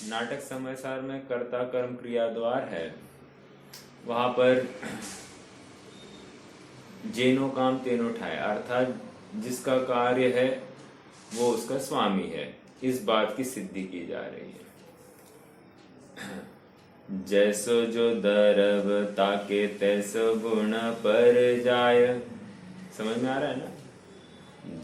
नाटक समयसार में कर्ता कर्म क्रिया द्वार है, वहां पर जेनो काम तेनो ठाए, अर्थात जिसका कार्य है वो उसका स्वामी है, इस बात की सिद्धि की जा रही है। जैसो जो दरब ताके तैसो गुण पर जाय, समझ में आ रहा है ना?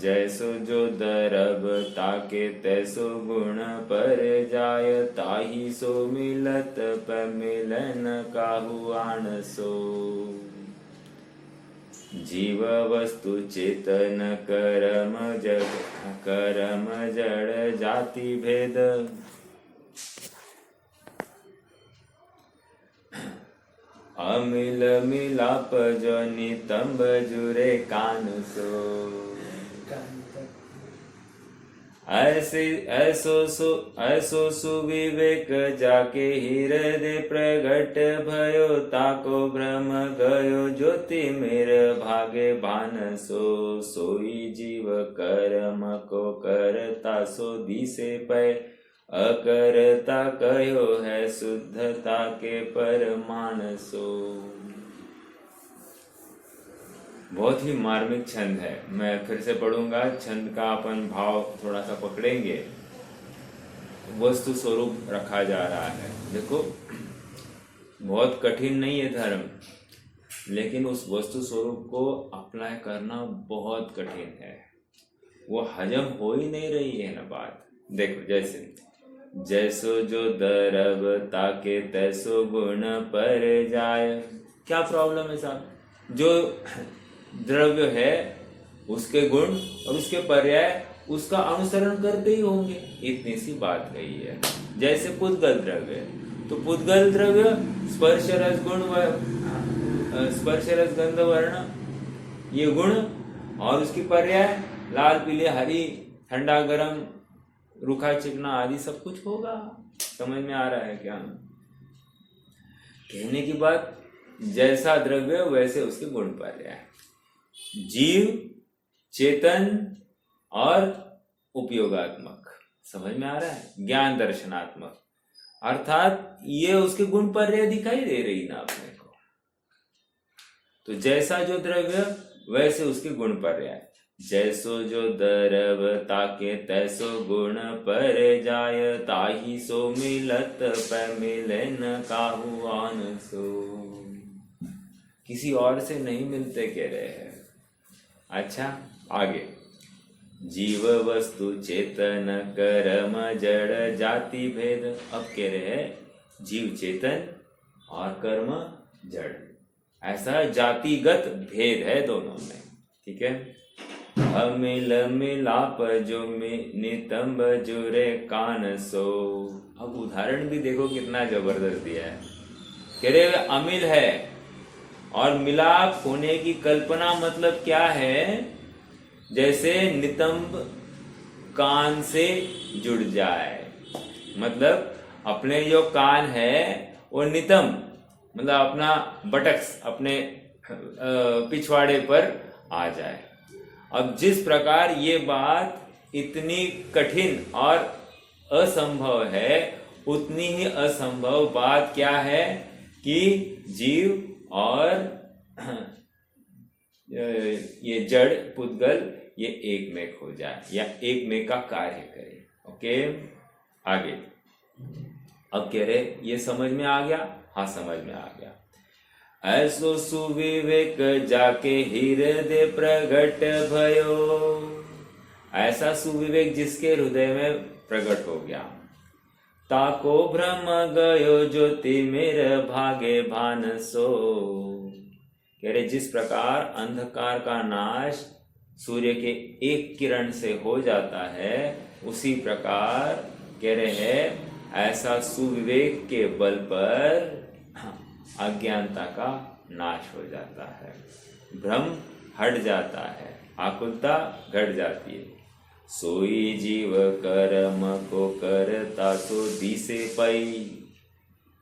जैसो जो दरब ताके तैसो गुण पर जाय, ताही सो मिलत प मिलन काहू आन सो। जीव वस्तु चेतन करम जड़ जाति भेद, अमिल मिलाप जो नितंब जुरे कान सो। ऐसो सुविवेक जाके हृदय प्रगट भयो, ताको भ्रम गयो ज्योति मेरे भागे भान सो। सोई जीव कर्म को करता सो दिसे पै, अकरता कहो है शुद्धता के परमान सो। बहुत ही मार्मिक छंद है, मैं फिर से पढ़ूंगा। छंद का अपन भाव थोड़ा सा पकड़ेंगे। वस्तु स्वरूप रखा जा रहा है। देखो, बहुत कठिन नहीं है धर्म, लेकिन उस वस्तु स्वरूप को अप्लाई करना बहुत कठिन है। वो हजम हो ही नहीं रही है ना बात। देखो, जैसो जो दरब ताके तैसो गुण पर जाय। क्या प्रॉब्लम है साहब? जो द्रव्य है उसके गुण और उसके पर्याय उसका अनुसरण करते ही होंगे, इतनी सी बात कही है। जैसे पुद्गल द्रव्य, तो पुद्गल द्रव्य स्पर्श रस गुण स्पर्श रस गंध वर्ण, ये गुण और उसकी पर्याय लाल पीले हरी ठंडा गरम रूखा चिकना आदि सब कुछ होगा। समझ में आ रहा है क्या? कहने की बात, जैसा द्रव्य वैसे उसके गुण पर्याय। जीव, चेतन और उपयोगात्मक, समझ में आ रहा है? ज्ञान दर्शनात्मक, अर्थात ये उसके गुण पर्याय दिखाई दे रही ना अपने को। तो जैसा जो द्रव्य वैसे उसके गुण पर्याय। जैसो जो दरब ताके तैसो गुण पर जाय, ताही सो मिलत प मिलन काहू आन सो। किसी और से नहीं मिलते कह रहे हैं। अच्छा, आगे। जीव वस्तु चेतन कर्म जड़ जाति भेद। अब कह रहे हैं जीव चेतन और कर्म जड़, ऐसा जातिगत भेद है दोनों में। ठीक है। अमिल मिलाप जो नितंब जुरे कान सो। अब उदाहरण भी देखो कितना जबरदस्त दिया है। कह रहे अमिल है और मिलाप होने की कल्पना, मतलब क्या है? जैसे नितंब कान से जुड़ जाए, मतलब अपने जो कान है वो नितंब, मतलब अपना बटक्स अपने पिछवाड़े पर आ जाए। अब जिस प्रकार ये बात इतनी कठिन और असंभव है, उतनी ही असंभव बात क्या है कि जीव और ये जड़ पुद्गल ये एक में खो जाए या एक में का कार्य करे। ओके, आगे। अब कह रहे ये समझ में आ गया? हाँ, समझ में आ गया। ऐसो सुविवेक जाके हृदय प्रगट भयो। ऐसा सुविवेक जिसके हृदय में प्रकट हो गया। ताको भ्रम गयो ज्योति मेरे भागे भान सो। कह रहे जिस प्रकार अंधकार का नाश सूर्य के एक किरण से हो जाता है, उसी प्रकार कह रहे हैं ऐसा सुविवेक के बल पर अज्ञानता का नाश हो जाता है, भ्रम हट जाता है, आकुलता घट जाती है। सोई जीव कर्म को करता सो दिसे पई।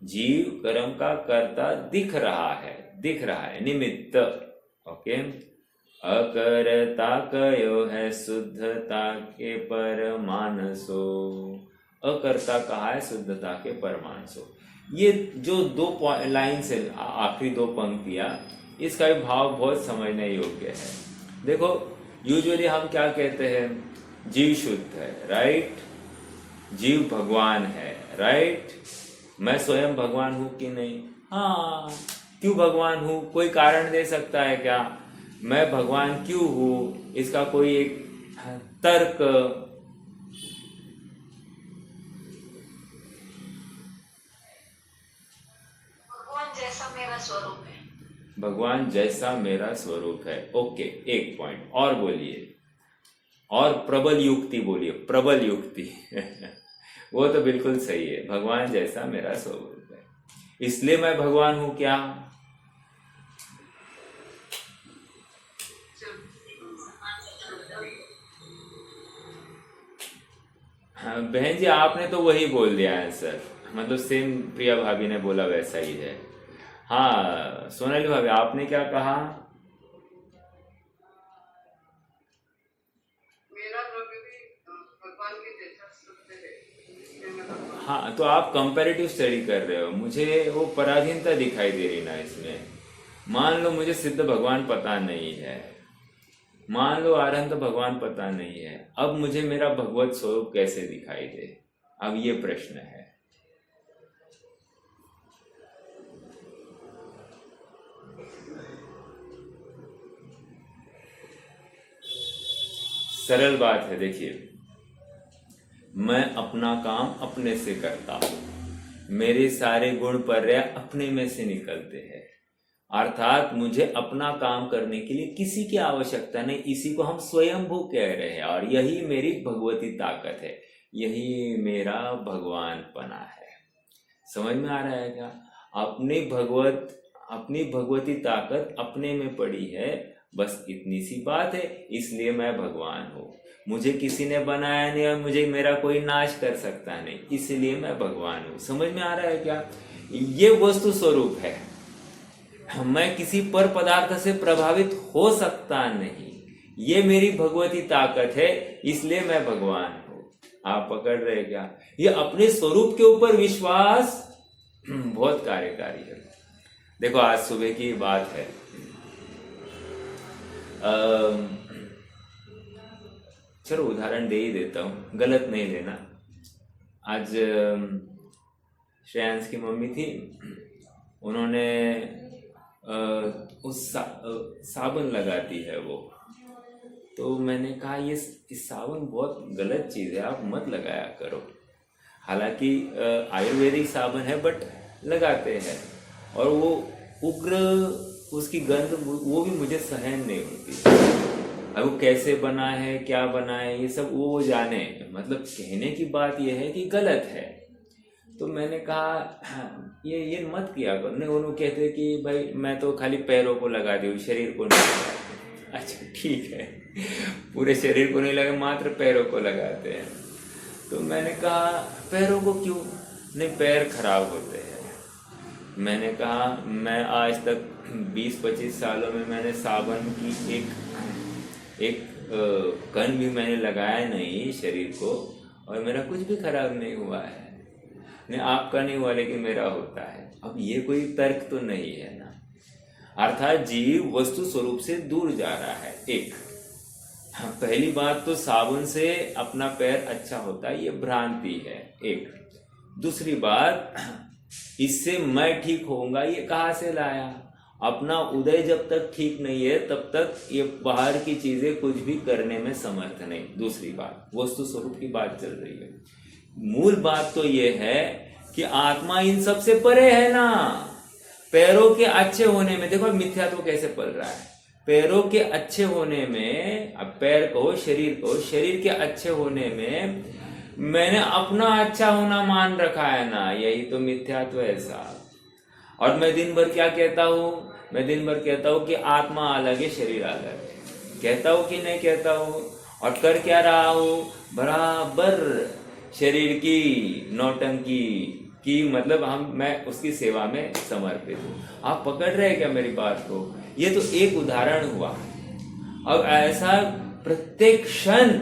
जीव कर्म का कर्ता दिख रहा है, निमित्त। ओके। अकर्ता कयो है शुद्धता के परमान सो। अकर्ता कहा है शुद्धता के परमाण सो। ये जो दो लाइन से आखिरी दो पंक्तियां, इसका भी भाव बहुत समझने योग्य है। देखो यूजुअली हम क्या कहते हैं, जीव शुद्ध है, राइट, जीव भगवान है, राइट, मैं स्वयं भगवान हूं कि नहीं? हाँ, क्यों भगवान हूं? कोई कारण दे सकता है क्या? मैं भगवान क्यों हूं? इसका कोई एक तर्क? भगवान जैसा मेरा स्वरूप है। भगवान जैसा मेरा स्वरूप है। ओके, एक पॉइंट और बोलिए, और प्रबल युक्ति बोलिए, प्रबल युक्ति वो तो बिल्कुल सही है, भगवान जैसा मेरा स्वरूप है, इसलिए मैं भगवान हूं क्या? हाँ बहन जी, आपने तो वही बोल दिया आंसर, मतलब सेम प्रिया भाभी ने बोला वैसा ही है। हाँ सोनाली भाभी, आपने क्या कहा? मेरा प्रभु भी भगवान के जैसा शुद्ध है, इसलिए मैं भगवान। हाँ तो आप कंपैरेटिव स्टडी कर रहे हो, मुझे वो पराधीनता दिखाई दे रही ना इसमें। मान लो मुझे सिद्ध भगवान पता नहीं है, मान लो आरहंत भगवान पता नहीं है, अब मुझे मेरा भगवत स्वरूप कैसे दिखाई दे? अब ये प्रश्न है। सरल बात है, देखिए, मैं अपना काम अपने से करता हूं, मेरे सारे गुण पर्याय अपने में से निकलते हैं, अर्थात मुझे अपना काम करने के लिए किसी की आवश्यकता नहीं, इसी को हम स्वयंभू कह रहे हैं, और यही मेरी भगवती ताकत है, यही मेरा भगवानपना है। समझ में आ रहा है क्या? अपनी भगवती ताकत अपने में पड़ी है, बस इतनी सी बात है, इसलिए मैं भगवान हूँ। मुझे किसी ने बनाया नहीं और मुझे मेरा कोई नाश कर सकता नहीं, इसलिए मैं भगवान हूँ। समझ में आ रहा है क्या? ये वस्तु स्वरूप है, मैं किसी पर पदार्थ से प्रभावित हो सकता नहीं, ये मेरी भगवती ताकत है, इसलिए मैं भगवान हूँ। आप पकड़ रहे क्या? ये अपने स्वरूप के ऊपर विश्वास बहुत कार्यकारी है। देखो आज सुबह की बात है, चलो उदाहरण दे ही देता हूँ, गलत नहीं लेना। आज श्रेयांश की मम्मी थी, उन्होंने साबुन लगाती है वो, तो मैंने कहा ये साबुन बहुत गलत चीज़ है, आप मत लगाया करो। हालांकि आयुर्वेदिक साबुन है बट लगाते हैं, और वो उग्र उसकी गंध वो भी मुझे सहन नहीं होती। अब वो कैसे बना है, क्या बना है, ये सब वो जाने, मतलब कहने की बात ये है कि गलत है। तो मैंने कहा ये मत किया करो। नहीं, उन्होंने कहते कि भाई मैं तो खाली पैरों को लगा दूँ, शरीर को नहीं लगा। अच्छा ठीक है, पूरे शरीर को नहीं लगा, मात्र पैरों को लगाते हैं। तो मैंने कहा पैरों को क्यों? नहीं, पैर खराब होते हैं। मैंने कहा मैं आज तक 20-25 सालों में मैंने साबुन की एक कण भी मैंने लगाया नहीं शरीर को, और मेरा कुछ भी खराब नहीं हुआ है। नहीं आपका नहीं हुआ, लेकिन मेरा होता है। अब ये कोई तर्क तो नहीं है ना, अर्थात जीव वस्तु स्वरूप से दूर जा रहा है। एक पहली बात तो साबुन से अपना पैर अच्छा होता है, ये भ्रांति है। एक दूसरी बात, इससे मैं ठीक होऊंगा, ये कहाँ से लाया? अपना उदय जब तक ठीक नहीं है तब तक ये बाहर की चीजें कुछ भी करने में समर्थ नहीं। दूसरी बात, वस्तु स्वरूप की बात चल रही है। मूल बात तो ये है कि आत्मा इन सब से परे है ना। पैरों के अच्छे होने में देखो मिथ्यात्व कैसे पल रहा है। पैरों के अच्छे होने में, अब पैर को, शरीर के अच्छे होने में मैंने अपना अच्छा होना मान रखा है ना, यही तो मिथ्यात्व है साहब। और मैं दिन भर क्या कहता हूँ? मैं दिन भर कहता हूँ कि आत्मा अलग है, शरीर अलग है। कहता हूँ कि नहीं कहता हूँ? और कर क्या रहा हूँ? बराबर शरीर की नौटंकी की, मतलब मैं उसकी सेवा में समर्पित हूँ। आप पकड़ रहे हैं क्या मेरी बात को? ये तो एक उदाहरण हुआ। अब ऐसा प्रत्येक क्षण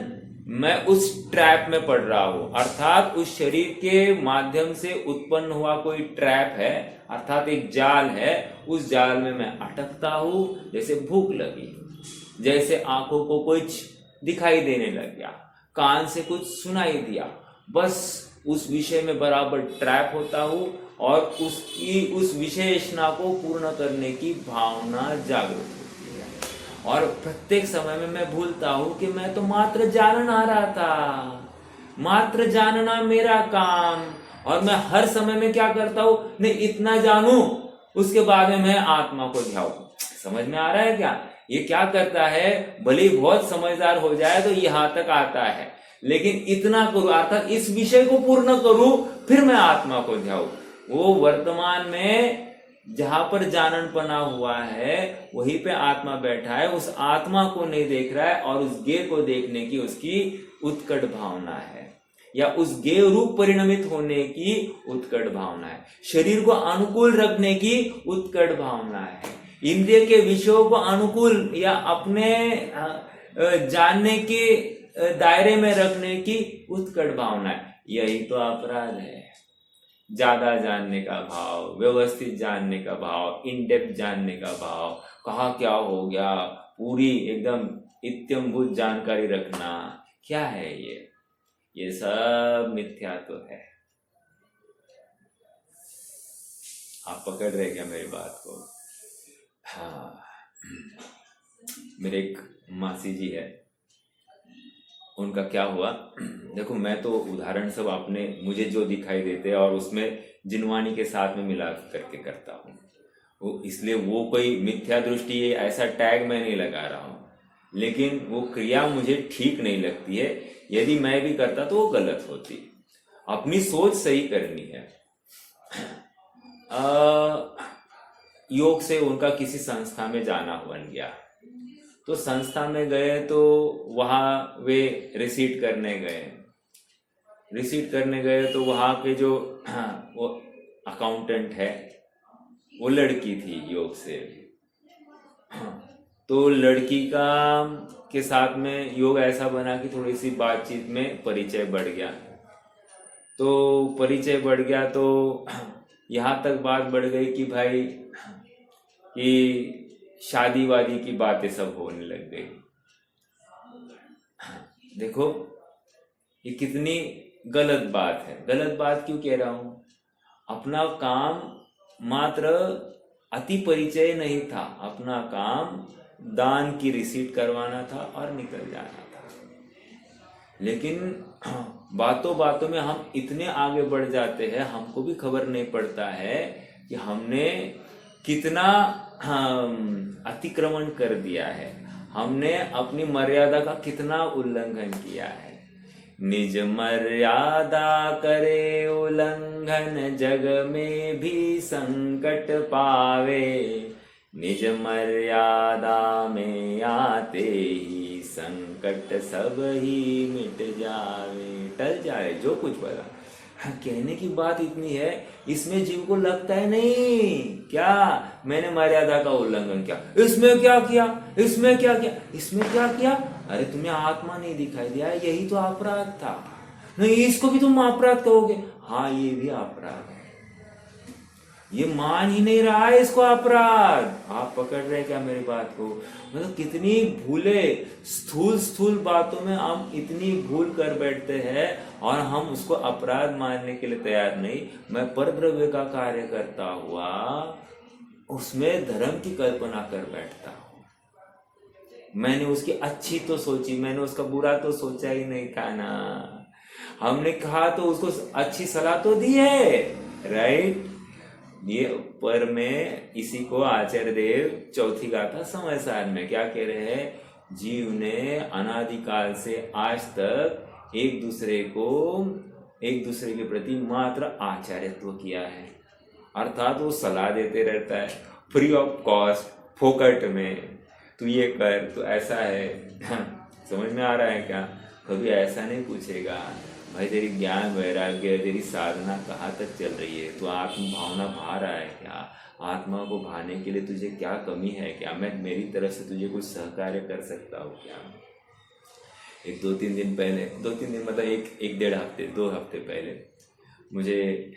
मैं उस ट्रैप में पड़ रहा हूं, अर्थात उस शरीर के माध्यम से उत्पन्न हुआ कोई ट्रैप है, अर्थात एक जाल है, उस जाल में मैं अटकता हूं। जैसे भूख लगी, जैसे आंखों को कुछ दिखाई देने लग गया, कान से कुछ सुनाई दिया, बस उस विषय में बराबर ट्रैप होता हूं और उसकी उस विशेषणा को पूर्ण करने की भावना जागृत होती है। और प्रत्येक समय में मैं भूलता हूं कि मैं तो मात्र जानन आ रहा था, मात्र जानना मेरा काम, और मैं हर समय में क्या करता हूं, नहीं इतना जानूं उसके बाद में मैं आत्मा को ध्याऊं। समझ में आ रहा है क्या? ये क्या करता है, भले ही बहुत समझदार हो जाए तो यहाँ तक आता है, लेकिन इतना करूं अर्थात इस विषय को पूर्ण करूं, फिर मैं आत्मा को ध्याऊं। वो वर्तमान में जहां पर जाननपना हुआ है वहीं पे आत्मा बैठा है, उस आत्मा को नहीं देख रहा है और उस गे को देखने की उसकी उत्कट भावना है, या उस गे रूप परिणमित होने की उत्कट भावना है, शरीर को अनुकूल रखने की उत्कट भावना है, इंद्रिय के विषयों को अनुकूल या अपने जानने के दायरे में रखने की उत्कट भावना है। यही तो अपराध है। ज्यादा जानने का भाव, व्यवस्थित जानने का भाव, इन डेप्थ जानने का भाव, कहाँ क्या हो गया, पूरी एकदम इत्यंभूत जानकारी रखना, क्या है ये सब मिथ्यात्व है। आप पकड़ रहे क्या मेरी बात को? हाँ, मेरे एक मासी जी है, उनका क्या हुआ, देखो मैं तो उदाहरण सब आपने मुझे जो दिखाई देते हैं और उसमें जिनवानी के साथ में मिला करके करता हूँ, वो इसलिए वो कोई मिथ्या दृष्टि है ऐसा टैग मैं नहीं लगा रहा हूँ, लेकिन वो क्रिया मुझे ठीक नहीं लगती है। यदि मैं भी करता तो वो गलत होती। अपनी सोच सही करनी है। योग से उनका किसी संस्था में जाना बन गया, तो संस्था में गए तो वहाँ वे रिसीट करने गए तो वहाँ के जो वो अकाउंटेंट है वो लड़की थी योग से, तो लड़की के साथ में योग ऐसा बना कि थोड़ी सी बातचीत में परिचय बढ़ गया, तो यहाँ तक बात बढ़ गई कि भाई कि शादी वादी की बातें सब होने लग गई। देखो ये कितनी गलत बात है। गलत बात क्यों कह रहा हूं? अपना काम मात्र अति परिचय नहीं था, अपना काम दान की रिसीट करवाना था और निकल जाना था। लेकिन बातों बातों में हम इतने आगे बढ़ जाते हैं, हमको भी खबर नहीं पड़ता है कि हमने कितना अतिक्रमण कर दिया है, हमने अपनी मर्यादा का कितना उल्लंघन किया है। निज मर्यादा करे उल्लंघन, जग में भी संकट पावे, निज मर्यादा में आते ही संकट सब ही मिट जावे, टल जाए जो कुछ बोला। कहने की बात इतनी है, इसमें जीव को लगता है नहीं क्या मैंने मर्यादा का उल्लंघन किया, इसमें क्या किया, इसमें क्या किया, इसमें क्या किया, अरे तुम्हें आत्मा नहीं दिखाई दिया, यही तो अपराध था, नहीं इसको भी तुम अपराध कहोगे, हाँ ये भी अपराध है, ये मान ही नहीं रहा है इसको अपराध। आप पकड़ रहे क्या मेरी बात को? मतलब कितनी भूले, स्थूल बातों में हम इतनी भूल कर बैठते हैं और हम उसको अपराध मानने के लिए तैयार नहीं। मैं परद्रव्य का कार्य करता हुआ उसमें धर्म की कल्पना कर बैठता हूँ। मैंने उसकी अच्छी तो सोची, मैंने उसका बुरा तो सोचा ही नहीं था ना। हमने कहा तो उसको अच्छी सलाह तो दी है, राइट। ये पर में इसी को आचार्य देव चौथी गाथा समयसार में क्या कह रहे हैं, जीव ने अनादिकाल से आज तक एक दूसरे के प्रति मात्र आचार्यत्व किया है, अर्थात वो सलाह देते रहता है फ्री ऑफ कॉस्ट, फोकट में, तू ये कर, तो ऐसा है। समझ में आ रहा है क्या? कभी ऐसा नहीं पूछेगा भाई तेरी ज्ञान वैराग्य, तेरी साधना कहाँ तक चल रही है, तो आत्म भावना भा रहा है क्या, आत्मा को भाने के लिए तुझे क्या कमी है क्या, मैं मेरी तरफ से तुझे कुछ सहकार्य कर सकता हूँ क्या। एक 2-3 दिन पहले, 2-3 दिन मतलब एक 1.5 हफ्ते 2 हफ्ते पहले मुझे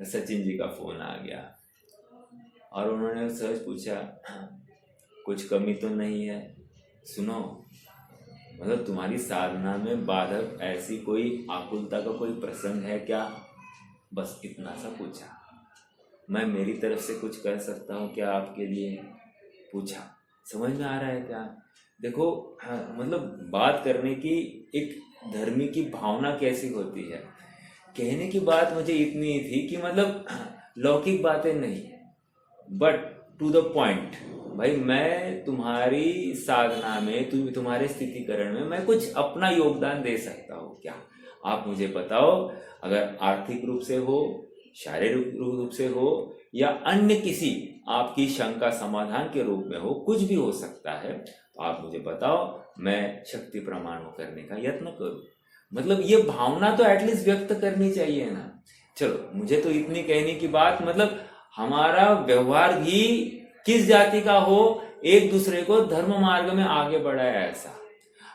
सचिन जी का फ़ोन आ गया और उन्होंने सहज पूछा, कुछ कमी तो नहीं है? सुनो, मतलब तुम्हारी साधना में बाधक ऐसी कोई आकुलता का कोई प्रसंग है क्या? बस इतना सा पूछा। मैं मेरी तरफ से कुछ कर सकता हूँ क्या आपके लिए? पूछा। समझ में आ रहा है क्या? देखो, मतलब बात करने की एक धर्मी की भावना कैसी होती है। कहने की बात मुझे इतनी थी कि मतलब लौकिक बातें नहीं, बट टू द पॉइंट। भाई, मैं तुम्हारी साधना में, तुम्हारे स्थितिकरण में मैं कुछ अपना योगदान दे सकता हूँ क्या? आप मुझे बताओ। अगर आर्थिक रूप से हो, शारीरिक रूप से हो, या अन्य किसी आपकी शंका समाधान के रूप में हो, कुछ भी हो सकता है, तो आप मुझे बताओ, मैं शक्ति प्रमाण करने का यत्न करूं। मतलब ये भावना तो एटलीस्ट व्यक्त करनी चाहिए ना। चलो, मुझे तो इतनी कहने की बात, मतलब हमारा व्यवहार भी किस जाति का हो, एक दूसरे को धर्म मार्ग में आगे बढ़ाए, ऐसा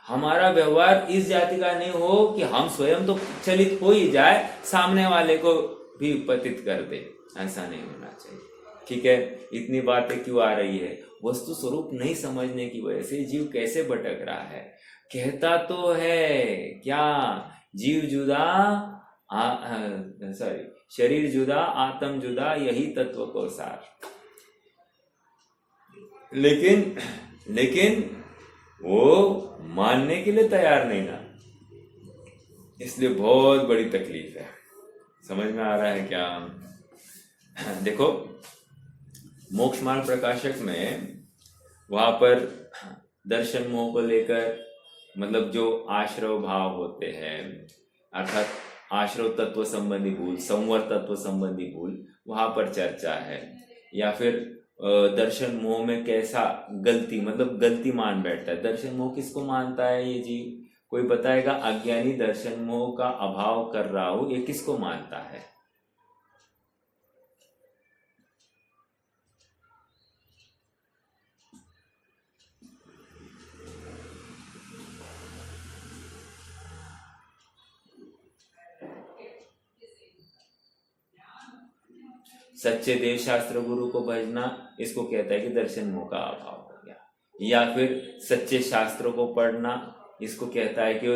हमारा व्यवहार इस जाति का नहीं हो कि हम स्वयं तो चलित हो ही जाए, सामने वाले को भी पतित कर दे। ऐसा नहीं होना चाहिए। ठीक है, इतनी बातें क्यों आ रही है? वस्तु स्वरूप नहीं समझने की वजह से जीव कैसे भटक रहा है। कहता तो है क्या, जीव जुदा, शरीर जुदा, आत्म जुदा, यही तत्व को सार। लेकिन वो मानने के लिए तैयार नहीं ना, इसलिए बहुत बड़ी तकलीफ है। समझ में आ रहा है क्या? देखो, मोक्ष मार्ग प्रकाशक में वहां पर दर्शन मोह को लेकर, मतलब जो आश्रव भाव होते हैं, अर्थात आश्रव तत्व संबंधी भूल, संवर तत्व संबंधी भूल, वहां पर चर्चा है। या फिर दर्शन मोह में कैसा गलती, मतलब गलती मान बैठता है। दर्शन मोह किसको मानता है ये जीव? कोई बताएगा? अज्ञानी दर्शन मोह का अभाव कर रहा हो, ये किसको मानता है? सच्चे देव शास्त्र गुरु को भजना, इसको कहता है कि दर्शन मोह का अभाव हो गया। या फिर सच्चे शास्त्रों को पढ़ना, इसको कहता है कि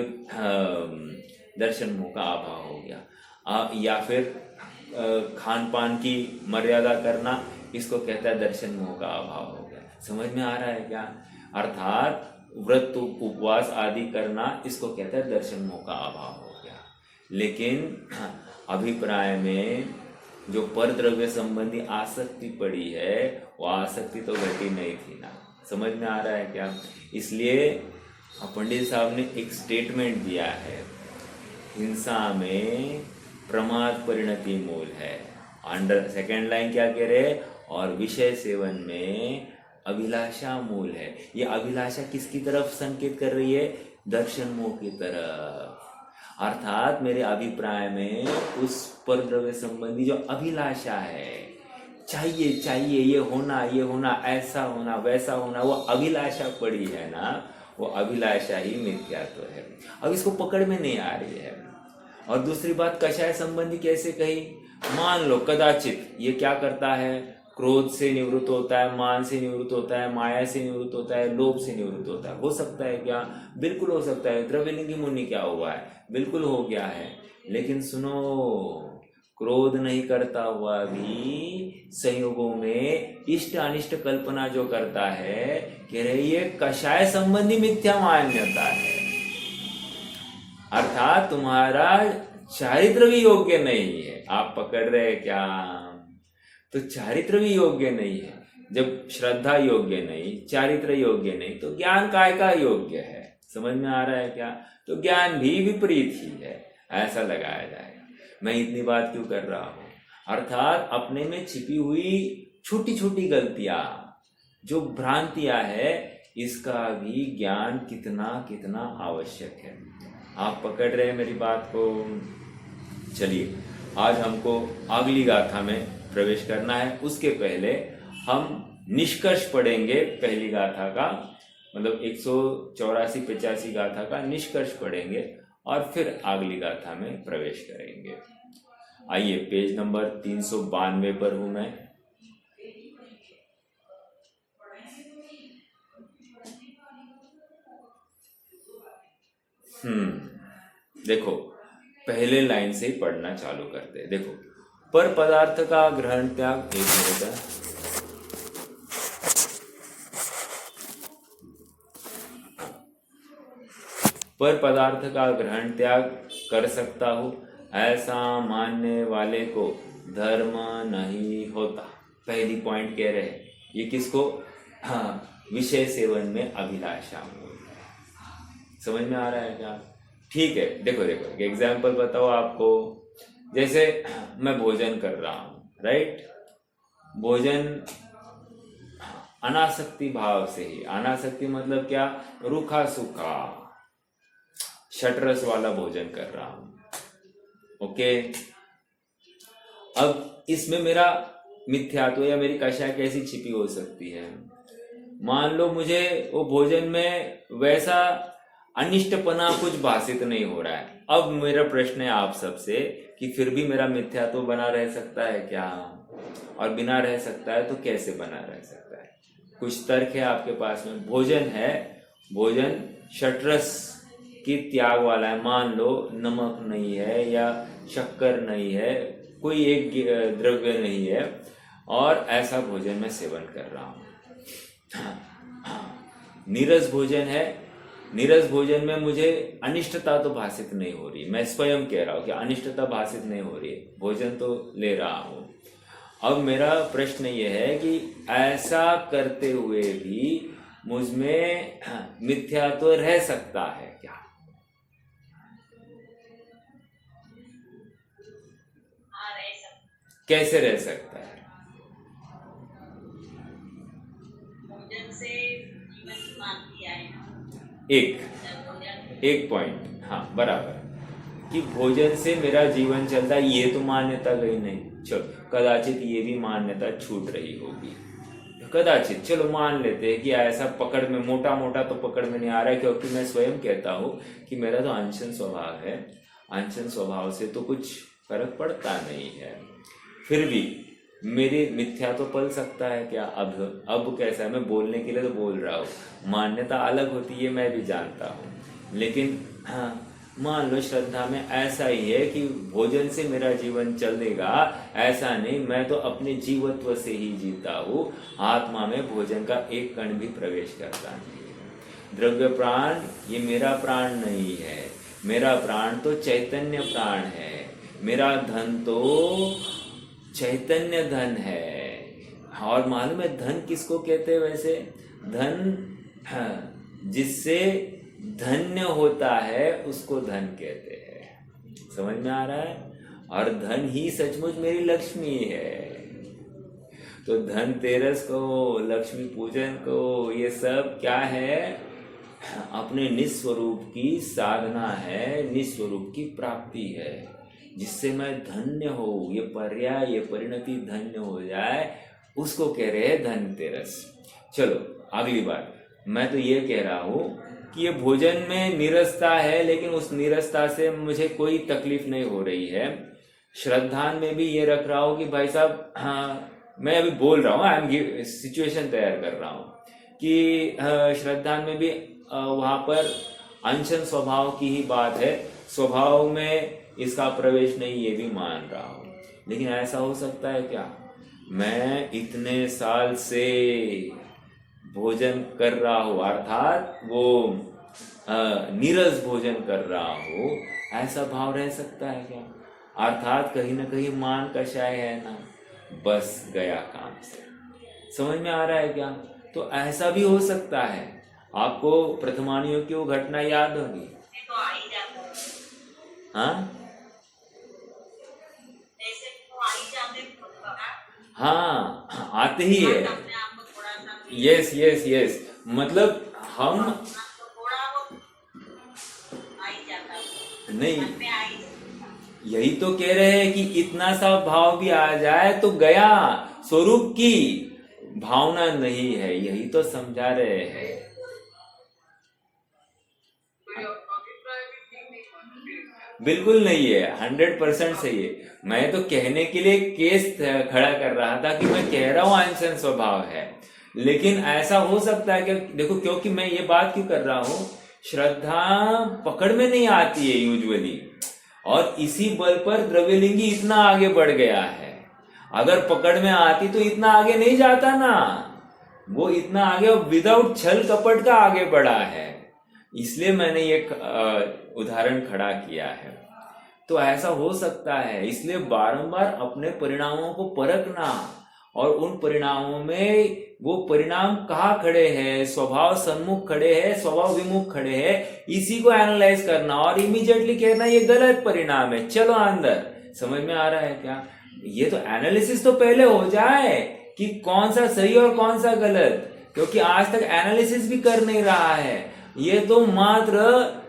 दर्शन मोह का अभाव हो गया। या फिर खान पान की मर्यादा करना, इसको कहता है दर्शन मोह का अभाव हो गया। समझ में आ रहा है क्या? अर्थात व्रत उपवास आदि करना, इसको कहता है दर्शन मोह का अभाव हो गया। लेकिन अभिप्राय में जो पर द्रव्य संबंधी आसक्ति पड़ी है, वो आसक्ति तो घटी नहीं थी ना। समझ में आ रहा है क्या? इसलिए पंडित साहब ने एक स्टेटमेंट दिया है, हिंसा में प्रमाद परिणति मूल है। अंडर सेकेंड लाइन क्या कह रहे? और विषय सेवन में अभिलाषा मूल है। ये अभिलाषा किसकी तरफ संकेत कर रही है? दर्शन मोह की तरफ। अर्थात मेरे अभिप्राय में उस पर द्रव्य संबंधी जो अभिलाषा है, चाहिए, ये होना, ऐसा होना, वैसा होना, वो अभिलाषा पड़ी है ना, वो अभिलाषा ही मिथ्यात्व है। अब इसको पकड़ में नहीं आ रही है। और दूसरी बात, कषाय संबंधी कैसे कही? मान लो कदाचित ये क्या करता है? क्रोध से निवृत्त होता है, मान से निवृत्त होता है, माया से निवृत्त होता है, लोभ से निवृत्त होता है। हो सकता है क्या? बिल्कुल हो सकता है। द्रव्यलिंगी मुनि क्या हुआ है? बिल्कुल हो गया है। लेकिन सुनो, क्रोध नहीं करता हुआ भी संयोगों में इष्ट अनिष्ट कल्पना जो करता है, कह रही है कषाय संबंधी मिथ्या मान्यता है। अर्थात तुम्हारा चारित्र भी योग्य नहीं है। आप पकड़ रहे क्या? तो चारित्र भी योग्य नहीं है। जब श्रद्धा योग्य नहीं, चारित्र योग्य नहीं, तो ज्ञान काय का योग्य है? समझ में आ रहा है क्या? तो ज्ञान भी विपरीत ही है, ऐसा लगाया जाएगा। मैं इतनी बात क्यों कर रहा हूं? अर्थात अपने में छिपी हुई छोटी छोटी गलतियां, जो भ्रांतियां है, इसका भी ज्ञान कितना कितना आवश्यक है। आप पकड़ रहे हैं मेरी बात को? चलिए, आज हमको अगली गाथा में प्रवेश करना है। उसके पहले हम निष्कर्ष पढ़ेंगे पहली गाथा का, मतलब 184-85 गाथा का निष्कर्ष पढ़ेंगे और फिर अगली गाथा में प्रवेश करेंगे। आइए पेज नंबर 392 पर हूं मैं। देखो पहले लाइन से ही पढ़ना चालू करते हैं। देखो, पर पदार्थ का ग्रहण त्याग, एक मिनट है, पर पदार्थ का ग्रहण त्याग कर सकता हूं, ऐसा मानने वाले को धर्म नहीं होता। पहली पॉइंट कह रहे हैं, ये किसको? हाँ, विषय सेवन में अभिलाषा बोलता है। समझ में आ रहा है क्या? ठीक है, देखो देखो एक एग्जाम्पल बताओ आपको। जैसे मैं भोजन कर रहा हूं, राइट? भोजन अनासक्ति भाव से ही, अनासक्ति मतलब क्या? रूखा सूखा षटरस वाला भोजन कर रहा हूं। ओके, अब इसमें मेरा मिथ्यात्व या मेरी कषाय कैसी छिपी हो सकती है? मान लो मुझे वो भोजन में वैसा अनिष्टपना कुछ भाषित नहीं हो रहा है। अब मेरा प्रश्न है आप सबसे कि फिर भी मेरा मिथ्यात्व बना रह सकता है क्या? और बिना रह सकता है तो कैसे बना रह सकता है? कुछ तर्क है आपके पास में। भोजन है, भोजन षटरस की त्याग वाला है। मान लो नमक नहीं है या शक्कर नहीं है, कोई एक द्रव्य नहीं है, और ऐसा भोजन मैं सेवन कर रहा हूं। नीरस भोजन है, नीरस भोजन में मुझे अनिष्टता तो भाषित नहीं हो रही। मैं स्वयं कह रहा हूं कि अनिष्टता भाषित नहीं हो रही है, भोजन तो ले रहा हूं। अब मेरा प्रश्न यह है कि ऐसा करते हुए भी मुझमें मिथ्या तो रह सकता है क्या? कैसे रह सकता है? भोजन से जीवन की मान दिया है। एक पॉइंट, हाँ बराबर, कि भोजन से मेरा जीवन चलता है, ये तो मान्यता गई नहीं। चलो कदाचित ये भी मान्यता छूट रही होगी, कदाचित चलो मान लेते हैं कि ऐसा पकड़ में, मोटा मोटा तो पकड़ में नहीं आ रहा है, क्योंकि मैं स्वयं कहता हूँ कि मेरा तो अनशन स्वभाव है, अनशन स्वभाव से तो कुछ फर्क पड़ता नहीं है। फिर भी मेरी मिथ्या तो पल सकता है क्या? अब कैसा है, मैं बोलने के लिए तो बोल रहा हूँ, मान्यता अलग होती है मैं भी जानता हूँ, लेकिन हाँ मान लो श्रद्धा में ऐसा ही है कि भोजन से मेरा जीवन चलेगा, ऐसा नहीं, मैं तो अपने जीवत्व से ही जीता हूँ, आत्मा में भोजन का एक कण भी प्रवेश करता नहीं है। द्रव्य प्राण ये मेरा प्राण नहीं है, मेरा प्राण तो चैतन्य प्राण है, मेरा धन तो चैतन्य धन है। और मालूम है धन किसको कहते हैं वैसे? धन जिससे धन्य होता है उसको धन कहते हैं। समझ में आ रहा है? और धन ही सचमुच मेरी लक्ष्मी है। तो धनतेरस को, लक्ष्मी पूजन को, ये सब क्या है? अपने निस्वरूप की साधना है, निस्वरूप की प्राप्ति है, जिससे मैं धन्य हो, ये पर्याय, ये परिणति धन्य हो जाए, उसको कह रहे हैं धनतेरस। चलो अगली बात, मैं तो ये कह रहा हूं कि ये भोजन में नीरसता है, लेकिन उस नीरसता से मुझे कोई तकलीफ नहीं हो रही है। श्रद्धान में भी ये रख रहा हूं कि भाई साहब, हाँ मैं अभी बोल रहा हूँ, आई एम सिचुएशन तैयार कर रहा हूँ कि श्रद्धान में भी वहां पर अनशन स्वभाव की ही बात है, स्वभाव में इसका प्रवेश नहीं, ये भी मान रहा हूं। लेकिन ऐसा हो सकता है क्या? मैं इतने साल से भोजन कर रहा हूं, अर्थात वो नीरस भोजन कर रहा हूं, ऐसा भाव रह सकता है क्या? अर्थात कहीं ना कहीं मान कषाय है ना, बस गया काम से। समझ में आ रहा है क्या? तो ऐसा भी हो सकता है। आपको प्रथमानियों की वो घटना याद होगी, तो आ ही जाता है। हाँ ऐसे तो आ ही जाते हैं। हाँ आते ही है। अपने आप को थोड़ा सा यस यस यस, मतलब हम थोड़ा वो आ ही जाता है। नहीं, मन में आ ही जाता है। यही तो कह रहे हैं कि इतना सा भाव भी आ जाए तो गया, स्वरूप की भावना नहीं है, यही तो समझा रहे हैं। बिल्कुल नहीं है, 100% सही है। मैं तो कहने के लिए केस खड़ा कर रहा था कि मैं कह रहा हूं आइंस्टाइन स्वभाव है, लेकिन ऐसा हो सकता है कि देखो, क्योंकि मैं ये बात क्यों कर रहा हूं, श्रद्धा पकड़ में नहीं आती है यूजुअली, और इसी बल पर द्रव्यलिंगी इतना आगे बढ़ गया है। अगर पकड़ में आती तो इतना आगे नहीं जाता ना, वो इतना आगे विदाउट छल कपट का आगे बढ़ा है, इसलिए मैंने ये उदाहरण खड़ा किया है। तो ऐसा हो सकता है, इसलिए बारंबार अपने परिणामों को परखना, और उन परिणामों में वो परिणाम कहाँ खड़े हैं, स्वभाव सन्मुख खड़े हैं, स्वभाव विमुख खड़े हैं, इसी को एनालाइज करना और इमीडिएटली कहना ये गलत परिणाम है, चलो अंदर। समझ में आ रहा है क्या? ये तो एनालिसिस तो पहले हो जाए कि कौन सा सही और कौन सा गलत, क्योंकि आज तक एनालिसिस भी कर नहीं रहा है। ये तो मात्र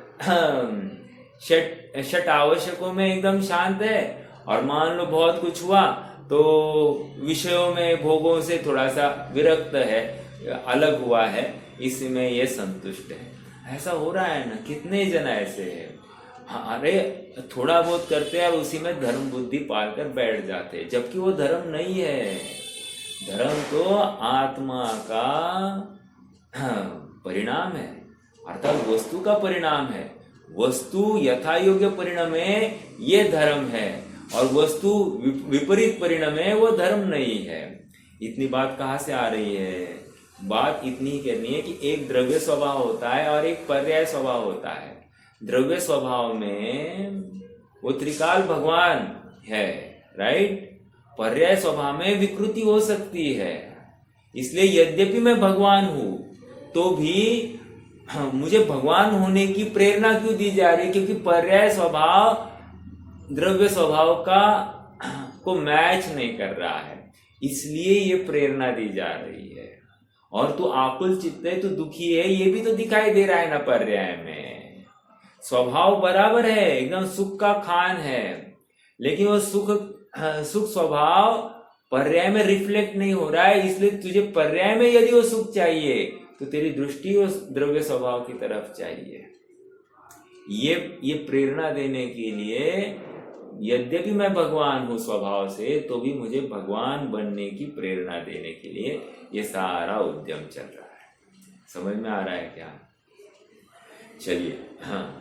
षट आवश्यकों में एकदम शांत है, और मान लो बहुत कुछ हुआ तो विषयों में भोगों से थोड़ा सा विरक्त है, अलग हुआ है, इसमें ये संतुष्ट है। ऐसा हो रहा है ना, कितने जन ऐसे हैं। अरे थोड़ा बहुत करते हैं और उसी में धर्म बुद्धि पालकर बैठ जाते हैं, जबकि वो धर्म नहीं है। धर्म तो आत्मा का परिणाम है, अर्थात वस्तु का परिणाम है। वस्तु यथा योग्य परिणमे ये धर्म है, और वस्तु विपरीत परिणमे वो धर्म नहीं है। इतनी बात कहाँ से आ रही है? बात इतनी ही करनी है कि एक द्रव्य स्वभाव होता है और एक पर्याय स्वभाव होता है। द्रव्य स्वभाव में वो त्रिकाल भगवान है, राइट। पर्याय स्वभाव में विकृति हो सकती है, इसलिए यद्यपि मैं भगवान हूं तो भी मुझे भगवान होने की प्रेरणा क्यों दी जा रही है? क्योंकि पर्याय स्वभाव द्रव्य स्वभाव का को मैच नहीं कर रहा है, इसलिए ये प्रेरणा दी जा रही है। और तू आकुल चित्त है, तू दुखी है, ये भी तो दिखाई दे रहा है ना पर्याय में। स्वभाव बराबर है, एकदम सुख का खान है, लेकिन वो सुख स्वभाव पर्याय में रिफ्लेक्ट नहीं हो रहा है, इसलिए तुझे पर्याय में यदि वो सुख चाहिए तो तेरी दृष्टि उस द्रव्य स्वभाव की तरफ चाहिए। ये प्रेरणा देने के लिए, यद्यपि मैं भगवान हूं स्वभाव से, तो भी मुझे भगवान बनने की प्रेरणा देने के लिए ये सारा उद्यम चल रहा है। समझ में आ रहा है क्या? चलिए, हाँ,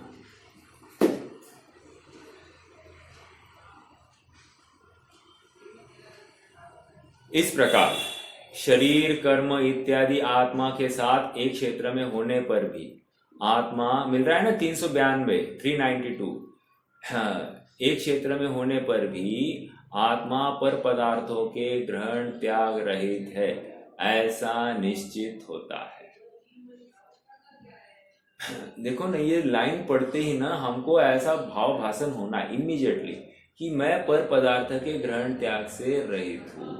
इस प्रकार शरीर कर्म इत्यादि आत्मा के साथ एक क्षेत्र में होने पर भी आत्मा, मिल रहा है ना 392 हाँ, एक क्षेत्र में होने पर भी आत्मा पर पदार्थों के ग्रहण त्याग रहित है, ऐसा निश्चित होता है। देखो ना, ये लाइन पढ़ते ही ना हमको ऐसा भाव भाषण होना इमीडिएटली कि मैं पर पदार्थ के ग्रहण त्याग से रहित हूं।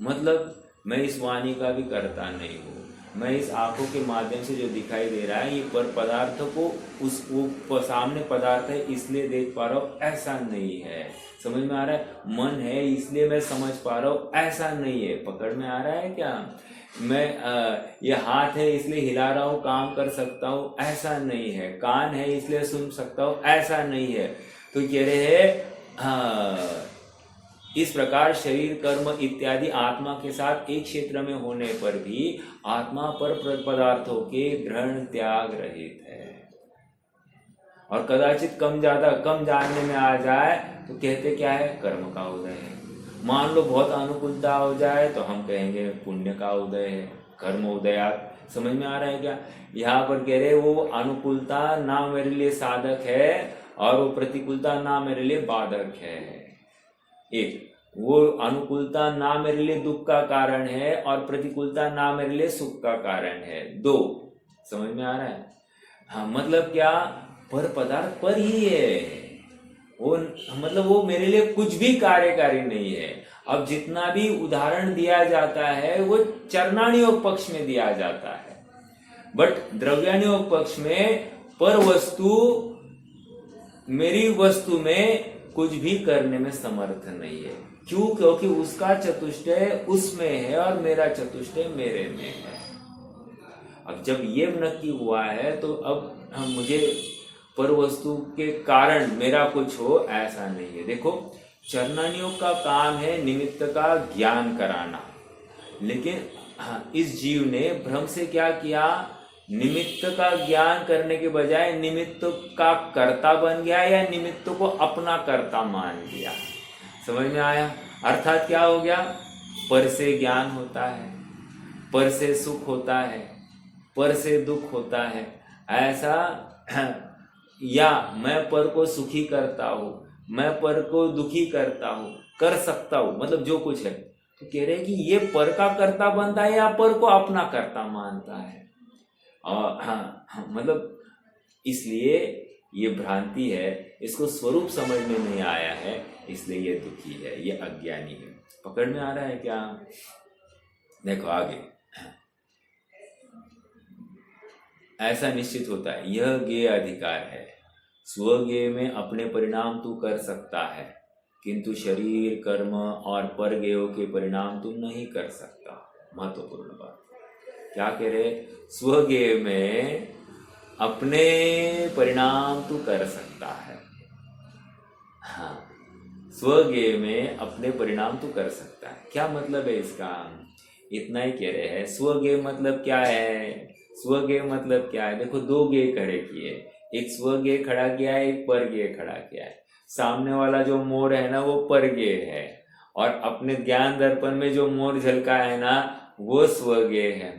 मतलब मैं इस वाणी का भी करता नहीं हूँ, मैं इस आंखों के माध्यम से जो दिखाई दे रहा है ये पर पदार्थ को वो सामने पदार्थ है इसलिए देख पा रहा हूँ, ऐसा नहीं है। समझ में आ रहा है? मन है इसलिए मैं समझ पा रहा हूँ, ऐसा नहीं है। पकड़ में आ रहा है क्या? मैं ये हाथ है इसलिए हिला रहा हूँ, काम कर सकता हूँ, ऐसा नहीं है। कान है इसलिए सुन सकता हूँ, ऐसा नहीं है। तो कह रहे हैं इस प्रकार शरीर कर्म इत्यादि आत्मा के साथ एक क्षेत्र में होने पर भी आत्मा पर पदार्थों के ग्रहण त्याग रहित है। और कदाचित कम जानने में आ जाए तो कहते क्या है? कर्म का उदय है। मान लो बहुत अनुकूलता हो जाए तो हम कहेंगे पुण्य का उदय है, कर्म उदयात। समझ में आ रहा है क्या? यहाँ पर कह रहे वो अनुकूलता ना मेरे लिए साधक है और वो प्रतिकूलता ना मेरे लिए बाधक है। एक, वो अनुकूलता ना मेरे लिए दुख का कारण है और प्रतिकूलता ना मेरे लिए सुख का कारण है। दो, समझ में आ रहा है? हाँ, मतलब क्या? पर पदार्थ पर ही है वो, मतलब वो मेरे लिए कुछ भी कार्यकारी नहीं है। अब जितना भी उदाहरण दिया जाता है वो चरणानियोग पक्ष में दिया जाता है, बट द्रव्यानियोग पक्ष में पर वस्तु मेरी वस्तु में कुछ भी करने में समर्थ नहीं है। क्यों? क्योंकि उसका चतुष्टय उसमें है और मेरा चतुष्टय मेरे में है। अब जब ये नक्की हुआ है तो अब मुझे पर वस्तु के कारण मेरा कुछ हो, ऐसा नहीं है। देखो, चरणानियों का काम है निमित्त का ज्ञान कराना, लेकिन हाँ, इस जीव ने भ्रम से क्या किया, निमित्त का ज्ञान करने के बजाय निमित्त का कर्ता बन गया या निमित्त को अपना कर्ता मान लिया। समझ में आया? अर्थात क्या हो गया, पर से ज्ञान होता है, पर से सुख होता है, पर से दुख होता है, ऐसा, या मैं पर को सुखी करता हूं, मैं पर को दुखी करता हूं, कर सकता हूं, मतलब जो कुछ है। तो कह रहे हैं कि ये पर का कर्ता बनता है या पर को अपना कर्ता मानता है। और हाँ, मतलब इसलिए ये भ्रांति है, इसको स्वरूप समझ में नहीं आया है, इसलिए ये दुखी है, ये अज्ञानी है। पकड़ में आ रहा है क्या? देखो आगे, ऐसा निश्चित होता है, यह ज्ञेय अधिकार है, स्वज्ञेय में अपने परिणाम तू कर सकता है, किंतु शरीर, कर्म और परज्ञेयों के परिणाम तू नहीं कर सकता। महत्वपूर्ण बात क्या कह रहे, स्वज्ञेय में अपने परिणाम तू कर सकता है। हाँ, स्वज्ञेय में अपने परिणाम तू कर सकता है। क्या मतलब है इसका? इतना ही कह रहे हैं। स्वज्ञेय मतलब क्या है? स्वज्ञेय मतलब क्या है? देखो, दो ज्ञेय खड़े किए, एक स्वज्ञेय खड़ा किया है, एक परज्ञेय खड़ा किया है। सामने वाला जो मोर है ना, वो परज्ञेय है, और अपने ज्ञान दर्पण में जो मोर झलका है ना, वो स्वज्ञेय है।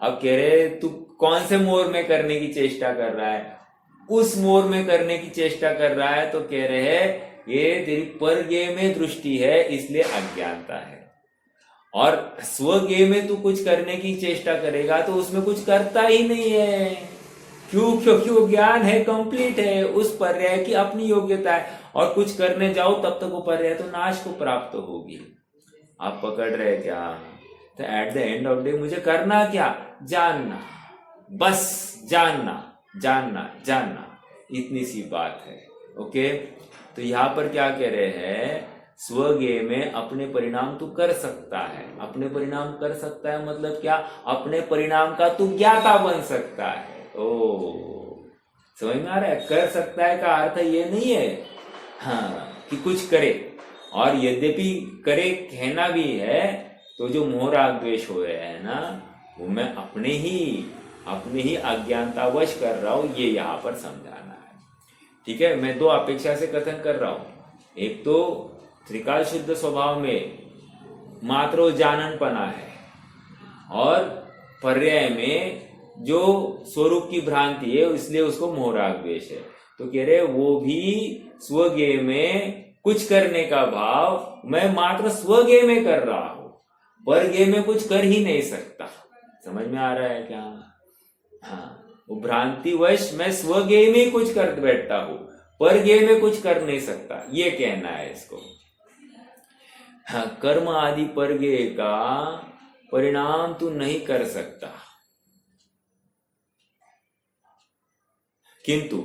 अब कह रहे तू कौन से मोर में करने की चेष्टा कर रहा है? उस मोर में करने की चेष्टा कर रहा है। तो कह रहे हैं ये तेरी परज्ञेय में दृष्टि है, इसलिए अज्ञानता है। और स्वज्ञेय में तू कुछ करने की चेष्टा करेगा तो उसमें कुछ करता ही नहीं है। क्यों? क्योंकि वो ज्ञान है, कंप्लीट है, उस पर्याय की अपनी योग्यता है, और कुछ करने जाओ तब तक वो पर्याय तो नाश को प्राप्त होगी। आप पकड़ रहे क्या? तो at the end of day मुझे करना क्या? जानना, बस जानना, जानना, जानना, इतनी सी बात है। ओके, तो यहां पर क्या कह रहे हैं, स्वज्ञेय में अपने परिणाम तू कर सकता है। अपने परिणाम कर सकता है मतलब क्या? अपने परिणाम का तू ज्ञाता बन सकता है। ओ, समझ में आ रहा है? कर सकता है का अर्थ ये नहीं है हाँ कि कुछ करे, और यद्यपि करे कहना भी है, तो जो मोह राग द्वेष हो रहे हैं ना, वो मैं अपने ही अज्ञानतावश कर रहा हूं, ये यहाँ पर समझाना है। ठीक है, मैं दो अपेक्षा से कथन कर रहा हूं। एक तो त्रिकाल शुद्ध स्वभाव में मात्र जाननपना है, और पर्याय में जो स्वरूप की भ्रांति है, इसलिए उसको मोह राग द्वेष है। तो कह रहे वो भी स्वज्ञेय में कुछ करने का भाव मैं मात्र स्वज्ञेय में कर रहा हूं, परज्ञेय में कुछ कर ही नहीं सकता। समझ में आ रहा है क्या? हाँ, वो भ्रांतिवश मैं स्वज्ञेय में कुछ कर बैठता हूं, परज्ञेय में कुछ कर नहीं सकता, ये कहना है इसको। हाँ, कर्म आदि परज्ञेय का परिणाम तू नहीं कर सकता, किंतु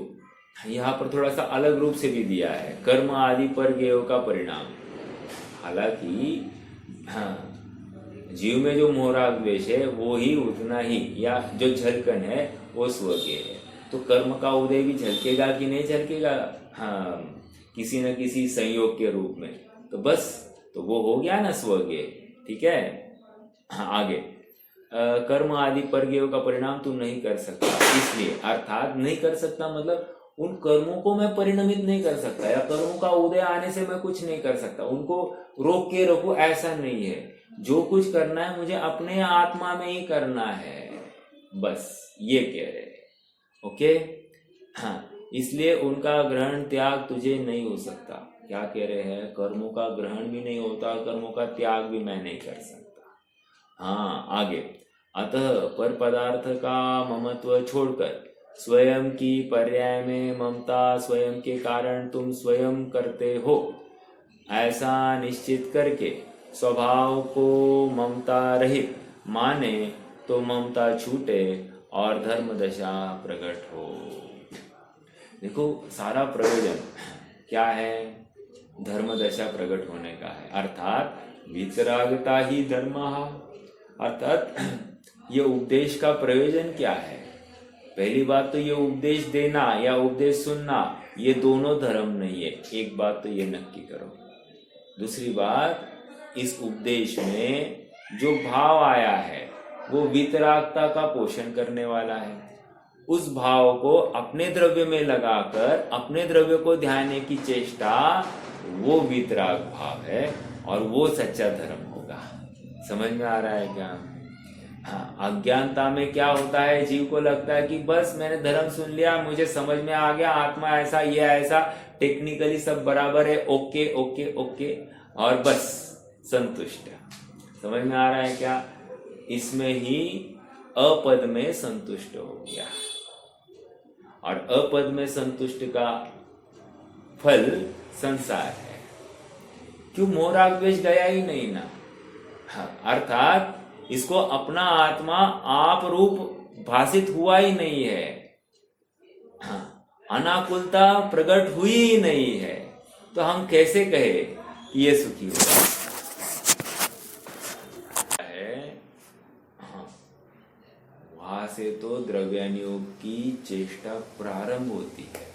यहां पर थोड़ा सा अलग रूप से भी दिया है, कर्म आदि परज्ञेयों का परिणाम। हालांकि हाँ, जीव में जो मोह राग द्वेष है वो ही उतना ही, या जो झलकन है वो स्वज्ञेय है। तो कर्म का उदय भी झलकेगा कि नहीं झलकेगा? हाँ, किसी न किसी संयोग के रूप में, तो बस, तो वो हो गया ना स्वज्ञेय। ठीक है, हाँ, आगे कर्म आदि परज्ञेयों का परिणाम तू नहीं कर सकता, इसलिए, अर्थात नहीं कर सकता मतलब उन कर्मों को मैं परिणमित नहीं कर सकता, या कर्मों का उदय आने से मैं कुछ नहीं कर सकता, उनको रोक के रखूं, ऐसा नहीं है। जो कुछ करना है मुझे अपने आत्मा में ही करना है, बस ये कह रहे हैं। ओके, हाँ, इसलिए उनका ग्रहण त्याग तुझे नहीं हो सकता। क्या कह रहे हैं? कर्मों का ग्रहण भी नहीं होता, कर्मों का त्याग भी मैं नहीं कर सकता। हाँ, आगे, अतः पर पदार्थ का ममत्व छोड़कर स्वयं की पर्याय में ममता स्वयं के कारण तुम स्वयं करते हो, ऐसा निश्चित करके स्वभाव को ममता रहित माने तो ममता छूटे और धर्म दशा प्रकट हो। देखो, सारा प्रयोजन क्या है? धर्म दशा प्रकट होने का है, अर्थात वितरागता ही धर्म। अर्थात ये उपदेश का प्रयोजन क्या है? पहली बात तो ये उपदेश देना या उपदेश सुनना ये दोनों धर्म नहीं है, एक बात तो ये नक्की करो। दूसरी बात, इस उपदेश में जो भाव आया है वो वितरागता का पोषण करने वाला है। उस भाव को अपने द्रव्य में लगाकर अपने द्रव्य को ध्यान की चेष्टा, वो वितराग भाव है और वो सच्चा धर्म होगा। समझ में आ रहा है क्या? हाँ, अज्ञानता में क्या होता है, जीव को लगता है कि बस मैंने धर्म सुन लिया, मुझे समझ में आ गया, आत्मा ऐसा, ये ऐसा, टेक्निकली सब बराबर है, ओके ओके ओके, और बस संतुष्ट। समझ में आ रहा है क्या? इसमें ही अपद में संतुष्ट हो गया, और अपद में संतुष्ट का फल संसार है। क्यों? मोह राग द्वेष गया ही नहीं ना। हाँ, अर्थात इसको अपना आत्मा आप रूप भाषित हुआ ही नहीं है। हाँ, अनाकुलता प्रकट हुई ही नहीं है, तो हम कैसे कहे कि ये सुखी हुआ है? हाँ, वहां से तो द्रव्यानुयोग की चेष्टा प्रारंभ होती है,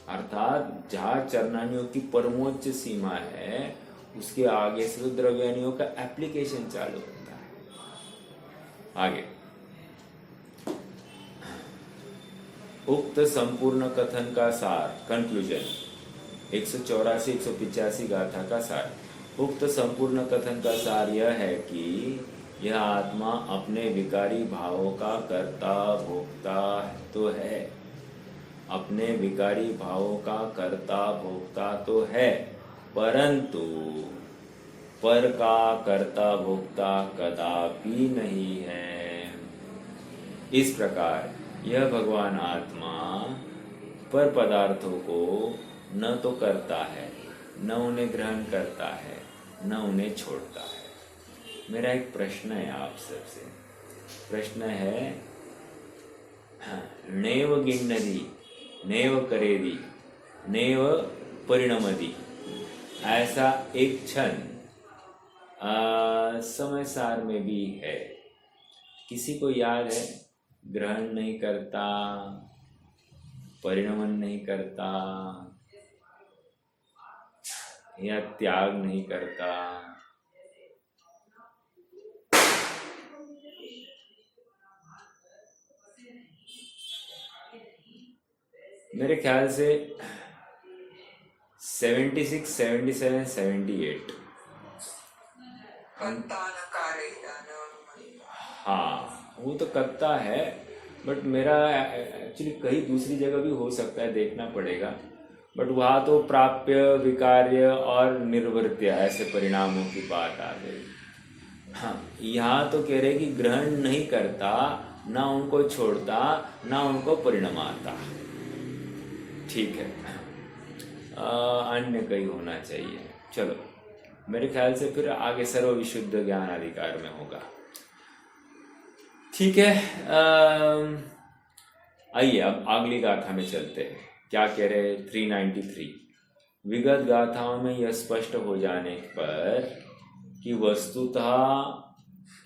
अर्थात जहां चरणानुयोग की परमोच्च सीमा है उसके आगे से तो द्रव्यानुयोग का एप्लीकेशन चालू होता है। आगे, उक्त संपूर्ण कथन का सार, कंक्लूजन, 184-185 गाथा का सार। उक्त संपूर्ण कथन का सार यह है कि यह आत्मा अपने विकारी भावों का कर्ता भोक्ता तो है, अपने विकारी भावों का कर्ता भोक्ता तो है, परंतु पर का कर्ता भोक्ता कदापि नहीं है। इस प्रकार यह भगवान आत्मा पर पदार्थों को न तो करता है, न उन्हें ग्रहण करता है, न उन्हें छोड़ता है। मेरा एक प्रश्न है आप सबसे, प्रश्न है, नैव गिण्णति नैव करेदि नैव परिणमति, ऐसा एक क्षण समय सार में भी है। किसी को याद है? ग्रहण नहीं करता, परिणमन नहीं करता, या त्याग नहीं करता। मेरे ख्याल से 76, 77, 78। हाँ, वो तो करता है, बट मेरा एक्चुअली कहीं दूसरी जगह भी हो सकता है, देखना पड़ेगा। बट वहाँ तो प्राप्य, विकार्य और निर्वृत्य ऐसे परिणामों की बात आ गई। हाँ, यहाँ तो कह रहे कि ग्रहण नहीं करता, ना उनको छोड़ता, ना उनको परिणमाता। ठीक है, अन्य कहीं होना चाहिए। चलो, मेरे ख्याल से फिर आगे सर्व विशुद्ध ज्ञान अधिकार में होगा। ठीक है, आइए अब अगली गाथा में चलते हैं। क्या कह रहे? 393। विगत गाथाओं में यह स्पष्ट हो जाने पर कि वस्तुतः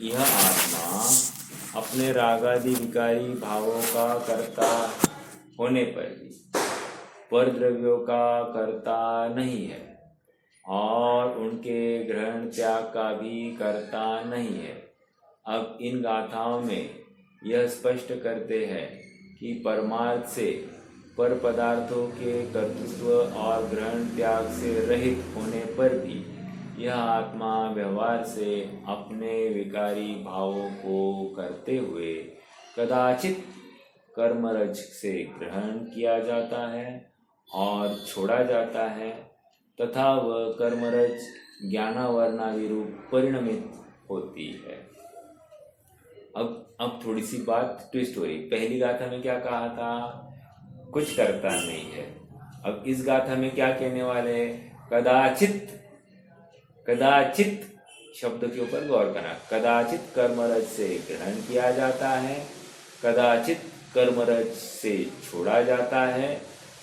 यह आत्मा अपने रागादि विकारी भावों का कर्ता होने पर भी पर द्रव्यों का कर्ता नहीं है और उनके ग्रहण त्याग का भी कर्ता नहीं है। अब इन गाथाओं में यह स्पष्ट करते हैं कि परमार्थ से पर पदार्थों के कर्तृत्व और ग्रहण त्याग से रहित होने पर भी यह आत्मा व्यवहार से अपने विकारी भावों को करते हुए कदाचित कर्मरज से ग्रहण किया जाता है और छोड़ा जाता है, तथा वह कर्मरज ज्ञानावरणादि रूप परिणमित होती है। अब थोड़ी सी बात ट्विस्ट हो रही। पहली गाथा में क्या कहा था? कुछ करता नहीं है। अब इस गाथा में क्या कहने वाले हैं? कदाचित, कदाचित शब्द के ऊपर गौर करना। कदाचित कर्मरज से ग्रहण किया जाता है, कदाचित कर्मरज से छोड़ा जाता है,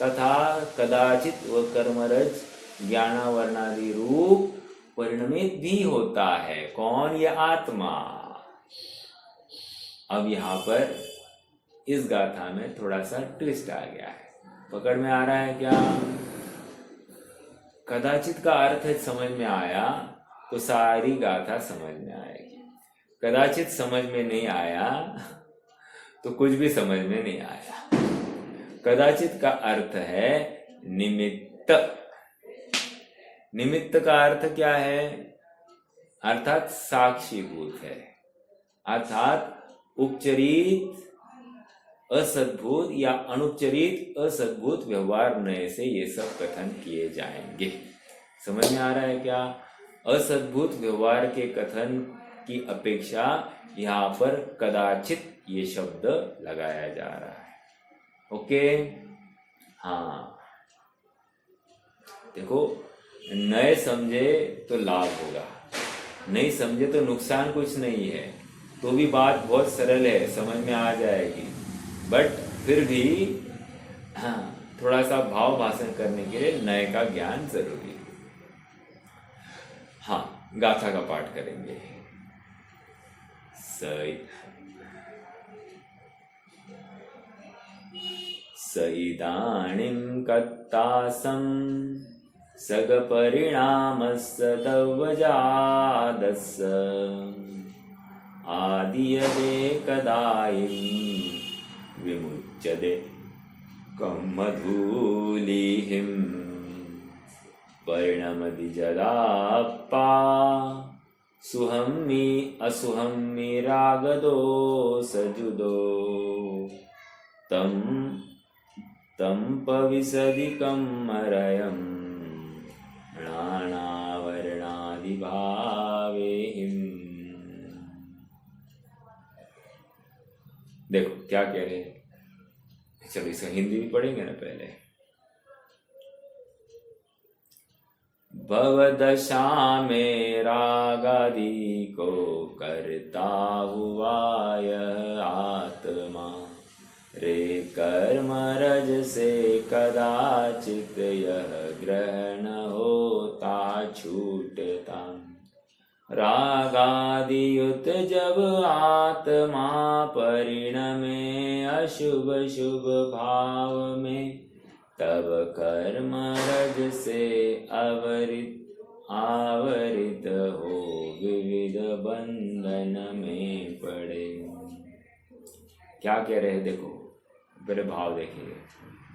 तथा कदाचित वह कर्मरज ज्ञानावरणादि रूप परिणमित भी होता है। कौन? यह आत्मा। अब यहाँ पर इस गाथा में थोड़ा सा ट्विस्ट आ गया है, पकड़ में आ रहा है क्या? कदाचित का अर्थ समझ में आया तो सारी गाथा समझ में आएगी, कदाचित समझ में नहीं आया तो कुछ भी समझ में नहीं आया। कदाचित का अर्थ है निमित्त। निमित्त का अर्थ क्या है? अर्थात साक्षीभूत है, अर्थात उपचरित असद्भुत या अनुपचरित असद्भुत व्यवहार नए से ये सब कथन किए जाएंगे। समझ में आ रहा है क्या? असद्भुत व्यवहार के कथन की अपेक्षा यहाँ पर कदाचित ये शब्द लगाया जा रहा है। ओके, हाँ, देखो, नए समझे तो लाभ होगा, नहीं समझे तो नुकसान कुछ नहीं है। तो भी बात बहुत सरल है, समझ में आ जाएगी, बट फिर भी हाँ, थोड़ा सा भाव भाषण करने के लिए नए का ज्ञान जरूरी है। हाँ, गाथा का पाठ करेंगे। सइदानीं कत्तासं सगपरिणामस्य तवजादस्य आदियदे कदायिं विमुच्यते कम्मधूलिहिं परिणमति जदाप्पा सुहम्मि असुहम्मि रागदोषजुदो तं पविशदिकं मरयं नानावर्णादिभावेहिम्। देखो क्या कह रहे हैं, चलो इसका हिंदी भी पढ़ेंगे ना पहले। भवदशा में रागादि को करता हुआ यह आत्मा रे कर्म रज से कदाचित यह ग्रहण होता छूटता। रागादियुत जब आत्मा परिणमे अशुभ शुभ भाव में तब कर्म रज से आवरित हो विविध बंधन में पड़े। क्या कह रहे हैं देखो, पहले भाव देखिए।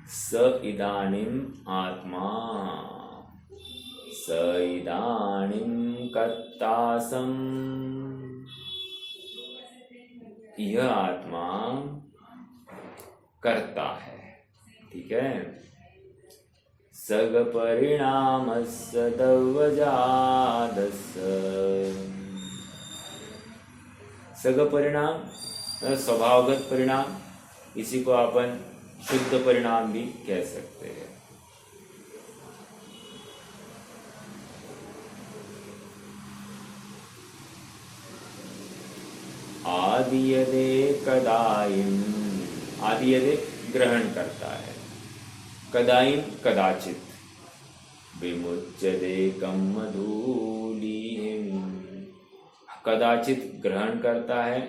स इदानीम आत्मा, स इदानीम कत्तासम, यह आत्मा करता है, ठीक है। सग परिणामस्य तवजादस्य, सग परिणाम स्वभावगत परिणाम, इसी को अपन शुद्ध परिणाम भी कह सकते हैं। आदियदे कदायिम, आदियदे ग्रहण करता है, कदायिम कदाचित, विमुच्यते कम्मधूलिहिं, कदाचित ग्रहण करता है,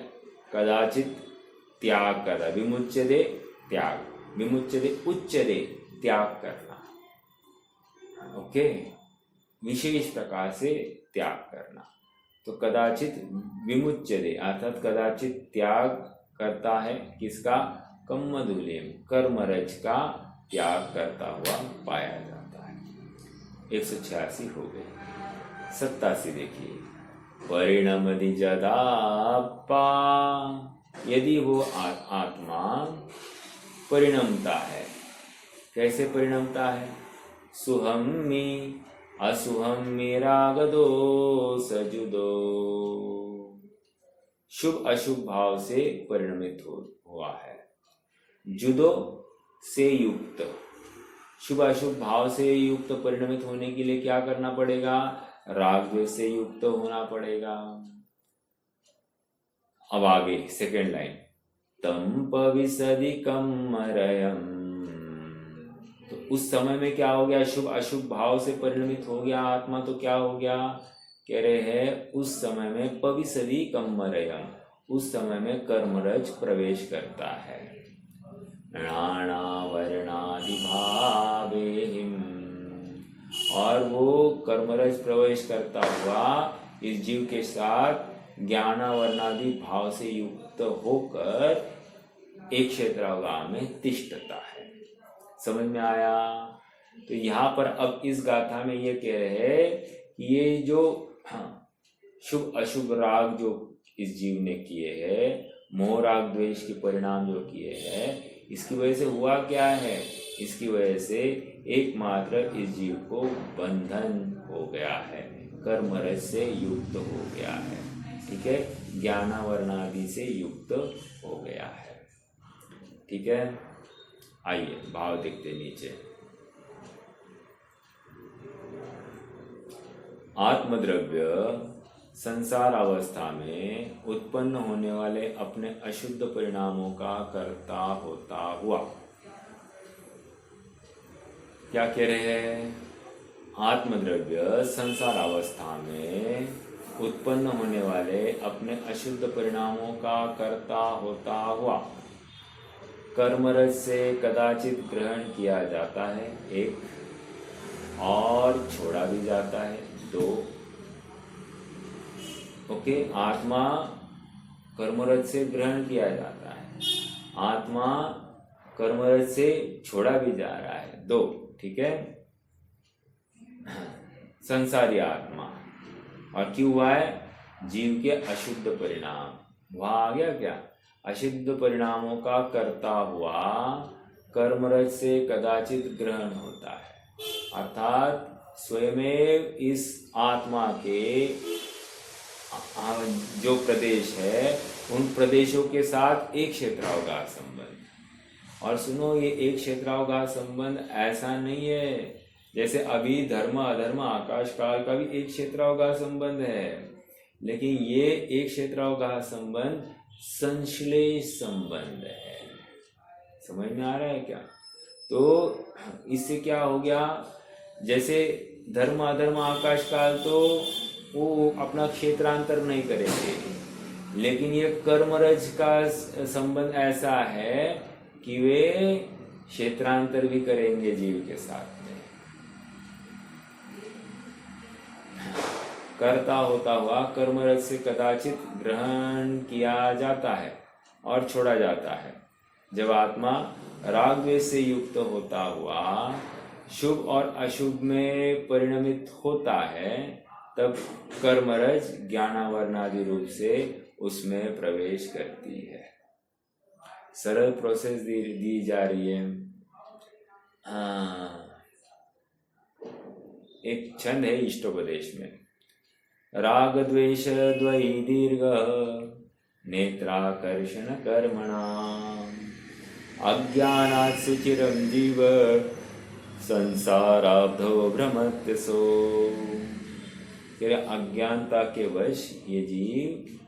कदाचित त्याग करता है। विमुच्यते त्याग, विमुच्यते उच्यते त्याग करना, ओके, विशेष प्रकार से त्याग करना। तो कदाचित विमुच्यते अर्थात कदाचित त्याग करता है, किसका? कम्मधूलिहिं, कर्मरज का त्याग करता हुआ पाया जाता है। 186 हो गए। 87 देखिए। परिणमति जदाप्पा, यदि वो आत्मा परिणमता है, कैसे परिणमता है? सुहम्मि असुहम्मि रागदोषजुदो, शुभ अशुभ भाव से परिणमित हुआ है। जुदो से युक्त, शुभ अशुभ भाव से युक्त परिणमित होने के लिए क्या करना पड़ेगा? राग द्वेष से युक्त होना पड़ेगा। अब आगे सेकेंड लाइन, तम पविशदिकं मरयम्, तो उस समय में क्या हो गया? शुभ अशुभ भाव से परिणमित हो गया आत्मा, तो क्या हो गया? कह रहे हैं उस समय में पविशदिकं मरयम्, उस समय में कर्मरज प्रवेश करता है। नाना वर्णादि भावेहिम, और वो कर्मरज प्रवेश करता हुआ इस जीव के साथ ज्ञानावर्णादि भाव से युक्त होकर एक क्षेत्रावगाह में तिष्ठता है। समझ में आया? तो यहाँ पर अब इस गाथा में ये कह रहे हैं कि ये जो शुभ अशुभ राग जो इस जीव ने किए हैं, मोह राग द्वेष के परिणाम जो किए हैं, इसकी वजह से हुआ क्या है? इसकी वजह से एकमात्र इस जीव को बंधन हो गया है, कर्मरज से युक्त हो गया है। ठीक है, ज्ञानावर्णादि से युक्त हो गया है। ठीक है, आइए भाव देखते नीचे। आत्मद्रव्य संसार अवस्था में उत्पन्न होने वाले अपने अशुद्ध परिणामों का कर्ता होता हुआ, क्या कह रहे हैं? आत्मद्रव्य संसार अवस्था में उत्पन्न होने वाले अपने अशुद्ध परिणामों का कर्ता होता हुआ कर्मरज से कदाचित ग्रहण किया जाता है, एक, और छोड़ा भी जाता है, दो। ओके, आत्मा कर्मरज से ग्रहण किया जाता है, आत्मा कर्मरज से छोड़ा भी जा रहा है, दो। ठीक है, संसारी आत्मा, और क्यों हुआ है? जीव के अशुद्ध परिणाम। वहां आ गया क्या? अशुद्ध परिणामों का कर्ता हुआ कर्मरज से कदाचित ग्रहण होता है, अर्थात स्वयं इस आत्मा के जो प्रदेश है उन प्रदेशों के साथ एक क्षेत्रावगाह संबंध। और सुनो, ये एक क्षेत्रावगाह संबंध ऐसा नहीं है जैसे अभी धर्म अधर्म आकाश काल का भी एक क्षेत्रावगाह संबंध है, लेकिन ये एक क्षेत्रावगाह संबंध संश्लेष संबंध है। समझ में आ रहा है क्या? तो इससे क्या हो गया? जैसे धर्म अधर्म आकाश काल तो वो अपना क्षेत्रांतर नहीं करेंगे, लेकिन ये कर्मरज का संबंध ऐसा है कि वे क्षेत्रांतर भी करेंगे जीव के साथ में। कर्ता होता हुआ कर्मरज से कदाचित ग्रहण किया जाता है और छोड़ा जाता है। जब आत्मा राग द्वेष से युक्त होता हुआ शुभ और अशुभ में परिणमित होता है, तब कर्मरज ज्ञानावरणादि रूप से उसमें प्रवेश करती है। सरल प्रोसेस दी जा रही है। एक छंद है इष्टोपदेश में, राग द्वेष द्वयी दीर्घ नेत्राकर्षण कर्मणा अज्ञानात् सुचिरं जीव संसाराब्धो भ्रमत्य सो। तेरे अज्ञानता के वश ये जीव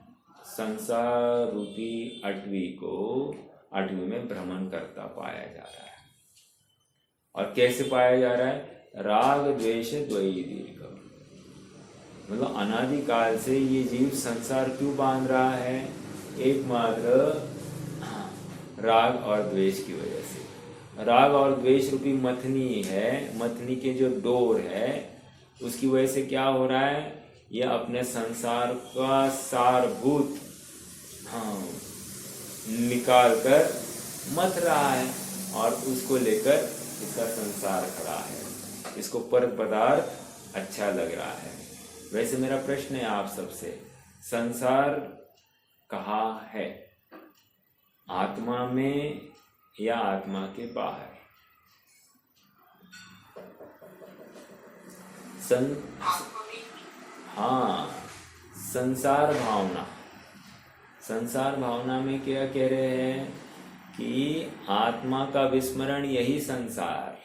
संसार रूपी अटवी में भ्रमण करता पाया जा रहा है। और कैसे पाया जा रहा है? राग द्वेष द्वयी दीर्घ, मतलब अनादिकाल से ये जीव संसार क्यों बांध रहा है? एकमात्र राग और द्वेष की वजह से। राग और द्वेष रूपी मथनी है, मथनी के जो डोर है उसकी वजह से क्या हो रहा है? ये अपने संसार का सारभूत निकाल कर मथ रहा है और उसको लेकर इसका संसार खड़ा है, इसको पर पदार्थ अच्छा लग रहा है। वैसे मेरा प्रश्न है आप सबसे, संसार कहाँ है? आत्मा में या आत्मा के बाहर? हाँ, संसार भावना। संसार भावना में क्या कह रहे हैं कि आत्मा का विस्मरण यही संसार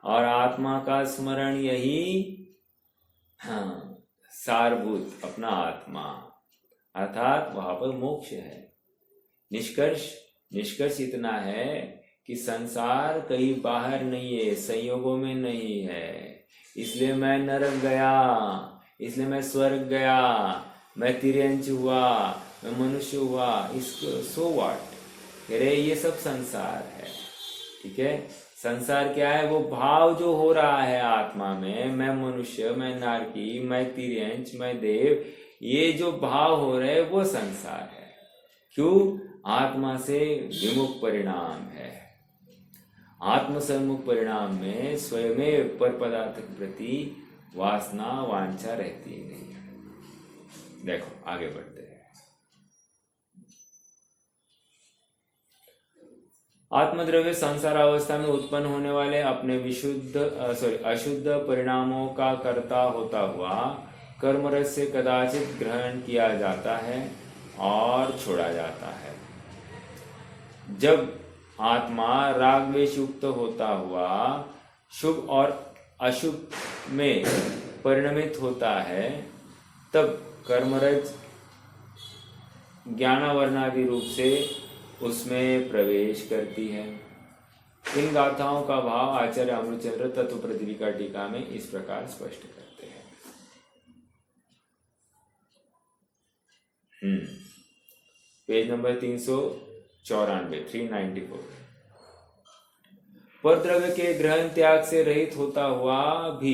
और आत्मा का स्मरण यही सारभूत अपना आत्मा, अर्थात वहां पर मोक्ष है। निष्कर्ष इतना है कि संसार कहीं बाहर नहीं है, संयोगों में नहीं है। इसलिए मैं नरक गया, इसलिए मैं स्वर्ग गया, मैं तिर्यंच हुआ, मैं मनुष्य हुआ, इसको सो व्हाट। कह रहे ये सब संसार है, ठीक है। संसार क्या है? वो भाव जो हो रहा है आत्मा में, मैं मनुष्य, मैं नारकी, मैं तिर्यंच, मैं देव, ये जो भाव हो रहे हैं वो संसार है। क्यों? आत्मा से विमुख परिणाम है। आत्म सम्मुख परिणाम में स्वयं पर पदार्थ के प्रति वासना वांछा रहती ही नहीं है। देखो आगे बढ़ते हैं। आत्मद्रव्य संसार अवस्था में उत्पन्न होने वाले अपने अशुद्ध परिणामों का कर्ता होता हुआ कर्मरस से कदाचित ग्रहण किया जाता है और छोड़ा जाता है। जब आत्मा राग द्वेष युक्त होता हुआ शुभ और अशुभ में परिणमित होता है, तब कर्मरज ज्ञानावरणादि रूप से उसमें प्रवेश करती है। इन गाथाओं का भाव आचार्य अमृतचंद्र तत्व प्रतिदिका टीका में इस प्रकार स्पष्ट करते हैं। पेज नंबर 394 परद्रव्य के ग्रहण त्याग से रहित होता हुआ भी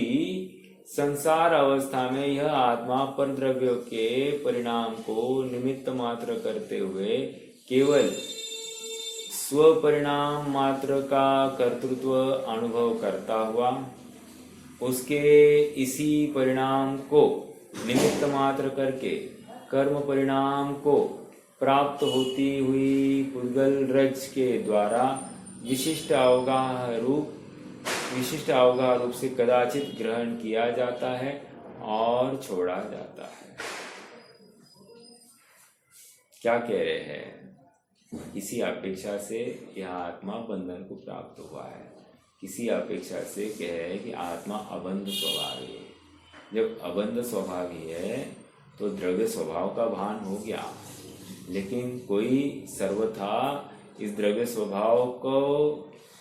संसार अवस्था में यह आत्मा परद्रव्यों के परिणाम को निमित्त मात्र करते हुए केवल स्वपरिणाम मात्र का कर्तृत्व अनुभव करता हुआ उसके इसी परिणाम को निमित्त मात्र करके कर्म परिणाम को प्राप्त होती हुई पुद्गल रज के द्वारा विशिष्ट अवगाह रूप से कदाचित ग्रहण किया जाता है और छोड़ा जाता है। क्या कह रहे हैं? किसी अपेक्षा से यह आत्मा बंधन को प्राप्त हुआ है, किसी अपेक्षा से कह रहे हैं कि आत्मा अबंध स्वभावी है। जब अबंध स्वभावी है तो द्रव्य स्वभाव का भान हो गया, लेकिन कोई सर्वथा इस द्रव्य स्वभाव को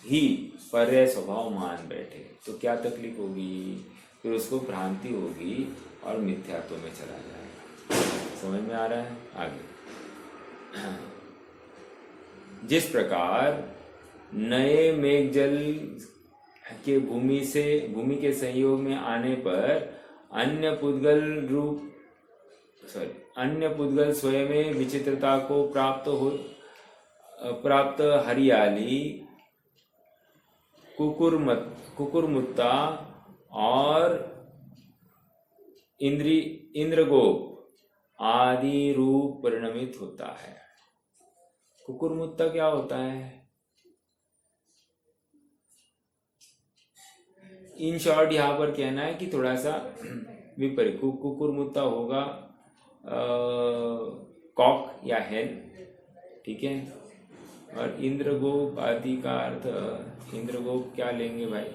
ही पर्याय स्वभाव मान बैठे तो क्या तकलीफ होगी? फिर उसको भ्रांति होगी और मिथ्यात्व में चला जाएगा। समझ में आ रहा है? आगे जिस प्रकार नए मेघजल के भूमि के संयोग में आने पर अन्य पुद्गल स्वयं विचित्रता को प्राप्त हरियाली, कुकुरमुत्ता और इंद्रगोप आदि रूप परिणमित होता है। कुकुरमुत्ता क्या होता है? इन शॉर्ट यहाँ पर कहना है कि थोड़ा सा विपरीत। कुकुरमुत्ता होगा कॉक या हेन, ठीक है। और इंद्रगोप आदि का अर्थ, इंद्रगोप क्या लेंगे भाई?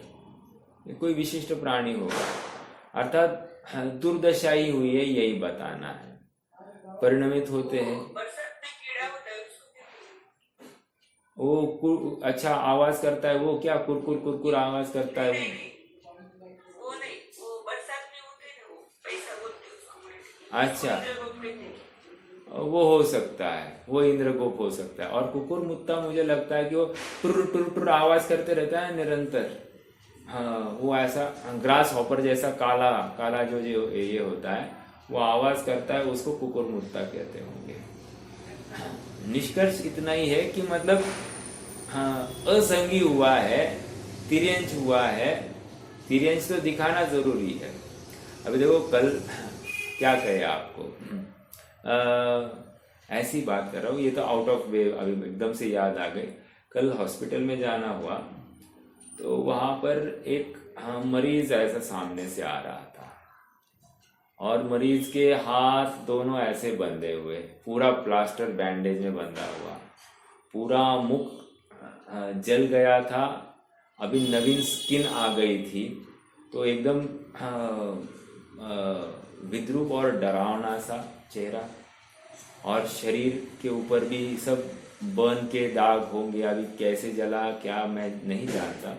कोई विशिष्ट प्राणी होगा, अर्थात दुर्दशा ही हुई है, यही बताना है। परिणमित होते हैं वो अच्छा आवाज करता है, वो क्या कुरकुर कुरकुर आवाज करता है वो नहीं, वो बरसात में होते हैं वो पैसा बोलते हैं। अच्छा, वो हो सकता है, वो इंद्रगोप हो सकता है। और कुकुरमुत्ता मुझे लगता है कि वो टुर टुर टुर आवाज करते रहता है निरंतर। हाँ, वो ऐसा ग्रास हॉपर जैसा काला काला जो ये होता है, वो आवाज करता है, उसको कुकुरमुत्ता कहते होंगे। निष्कर्ष इतना ही है कि मतलब असंगी हुआ है, तिर्यंच हुआ है। तिर्यंच तो दिखाना जरूरी है। अभी देखो कल क्या कहे आपको, ऐसी बात कर रहा हूँ, ये तो आउट ऑफ वे अभी एकदम से याद आ गई। कल हॉस्पिटल में जाना हुआ तो वहां पर एक मरीज ऐसा सामने से आ रहा था और मरीज के हाथ दोनों ऐसे बंधे हुए, पूरा प्लास्टर बैंडेज में बंधा हुआ, पूरा मुख जल गया था, अभी नवीन स्किन आ गई थी, तो एकदम विद्रूप और डरावना सा चेहरा, और शरीर के ऊपर भी सब बर्न के दाग होंगे। अभी कैसे जला क्या मैं नहीं जानता,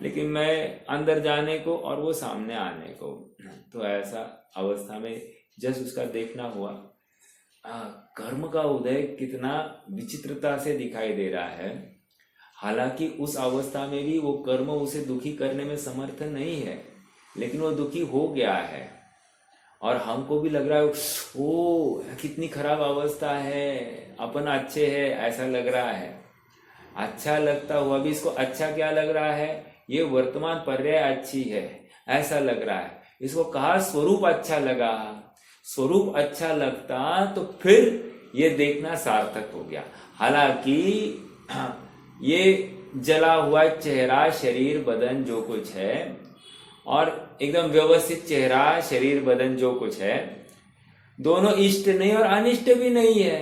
लेकिन मैं अंदर जाने को और वो सामने आने को, तो ऐसा अवस्था में जस्ट उसका देखना हुआ। कर्म का उदय कितना विचित्रता से दिखाई दे रहा है। हालांकि उस अवस्था में भी वो कर्म उसे दुखी करने में समर्थ नहीं है, लेकिन वो दुखी हो गया है और हमको भी लग रहा है ओ कितनी खराब अवस्था है, अपन अच्छे हैं ऐसा लग रहा है। अच्छा लगता हुआ भी इसको अच्छा क्या लग रहा है, ये वर्तमान पर्याय अच्छी है ऐसा लग रहा है। इसको कहा स्वरूप अच्छा लगा, स्वरूप अच्छा लगता तो फिर ये देखना सार्थक हो गया। हालांकि ये जला हुआ चेहरा, शरीर, बदन जो कुछ है और एकदम व्यवस्थित चेहरा, शरीर, बदन जो कुछ है, दोनों इष्ट नहीं और अनिष्ट भी नहीं है,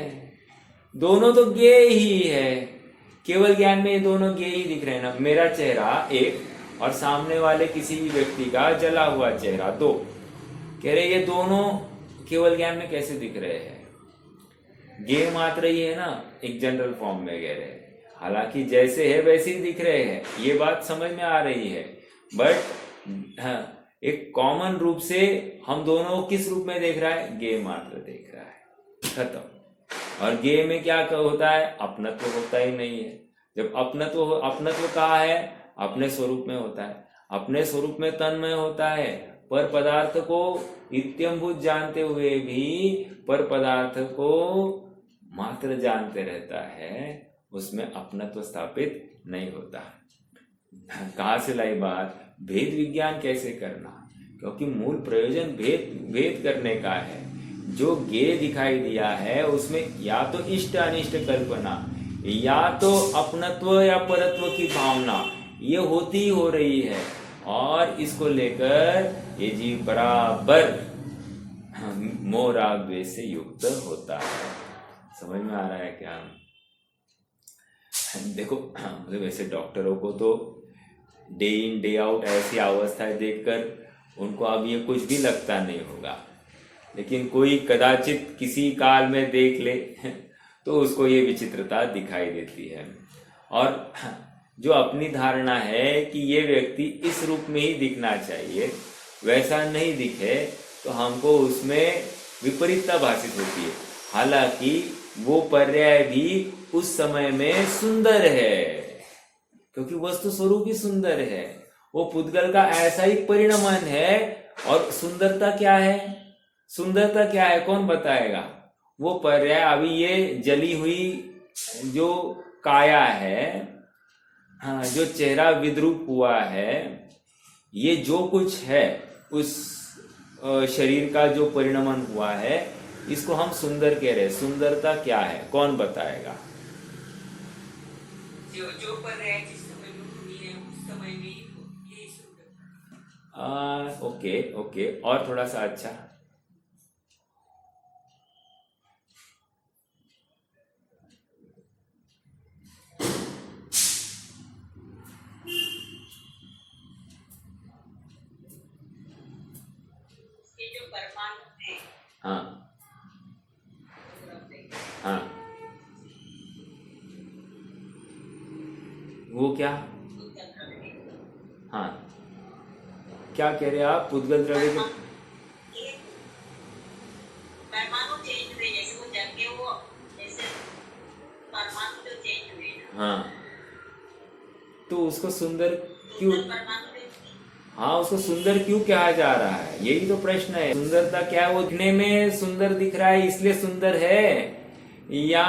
दोनों तो ज्ञेय ही है। केवल ज्ञान में ये दोनों ज्ञेय ही दिख रहे हैं ना। मेरा चेहरा एक और सामने वाले किसी भी व्यक्ति का जला हुआ चेहरा दो, कह रहे ये दोनों केवल ज्ञान में कैसे दिख रहे हैं? ज्ञेय मात्र ही है ना, एक जनरल फॉर्म में कह रहे हैं। हालांकि जैसे है वैसे ही दिख रहे हैं, ये बात समझ में आ रही है, बट एक कॉमन रूप से हम दोनों किस रूप में देख रहा है? ज्ञेय मात्र देख रहा है, खत्म। और ज्ञेय में क्या होता है? अपनत्व होता ही नहीं है। जब अपनत्व कहाँ है? अपने स्वरूप में होता है, अपने स्वरूप में तन्मय होता है। पर पदार्थ को नित्यंभूत जानते हुए भी पर पदार्थ को मात्र जानते रहता है, उसमें अपनत्व स्थापित नहीं होता। कहाँ से लाई बात? भेद विज्ञान कैसे करना? क्योंकि मूल प्रयोजन भेद करने का है। जो ज्ञेय दिखाई दिया है उसमें या तो इष्ट अनिष्ट कल्पना, या तो अपनत्व या परत्व की भावना ये होती ही हो रही है, और इसको लेकर ये जीव बराबर मोह राग द्वेष से युक्त होता है। समझ में आ रहा है क्या? देखो मतलब वैसे डॉक्टरों को तो डे इन डे आउट ऐसी अवस्थाएं देखकर उनको अब ये कुछ भी लगता नहीं होगा, लेकिन कोई कदाचित किसी काल में देख ले तो उसको ये विचित्रता दिखाई देती है। और जो अपनी धारणा है कि ये व्यक्ति इस रूप में ही दिखना चाहिए, वैसा नहीं दिखे तो हमको उसमें विपरीतता भाषित होती है। हालांकि वो पर्याय भी उस समय में सुंदर है, क्योंकि वस्तु स्वरूप ही सुंदर है। वो पुद्गल का ऐसा ही परिणमन है। और सुंदरता क्या है? सुंदरता क्या है कौन बताएगा? वो पर्याय अभी ये जली हुई जो काया है, हाँ, जो चेहरा विद्रूप हुआ है, ये जो कुछ है उस शरीर का जो परिणमन हुआ है, इसको हम सुंदर कह रहे हैं। सुंदरता क्या है कौन बताएगा? जो पर्याय जिस समय में हुई है उस समय में यही सुंदरता। ओके और थोड़ा सा अच्छा। जो परमाणु है, हाँ हाँ, वो क्या? हाँ, क्या कह रहे हैं आप? पुद्गल द्रव्य के परमाणु चेंज हुए, जैसे वो जल के वो जैसे परमाणु जो चेंज हुए ना, हाँ, तो उसको सुंदर क्यों? परमाणु हाँ, उसको सुंदर क्यों कहा जा रहा है? यही तो प्रश्न है। सुंदरता क्या है? वो दिखने में सुंदर दिख रहा है इसलिए सुंदर है, या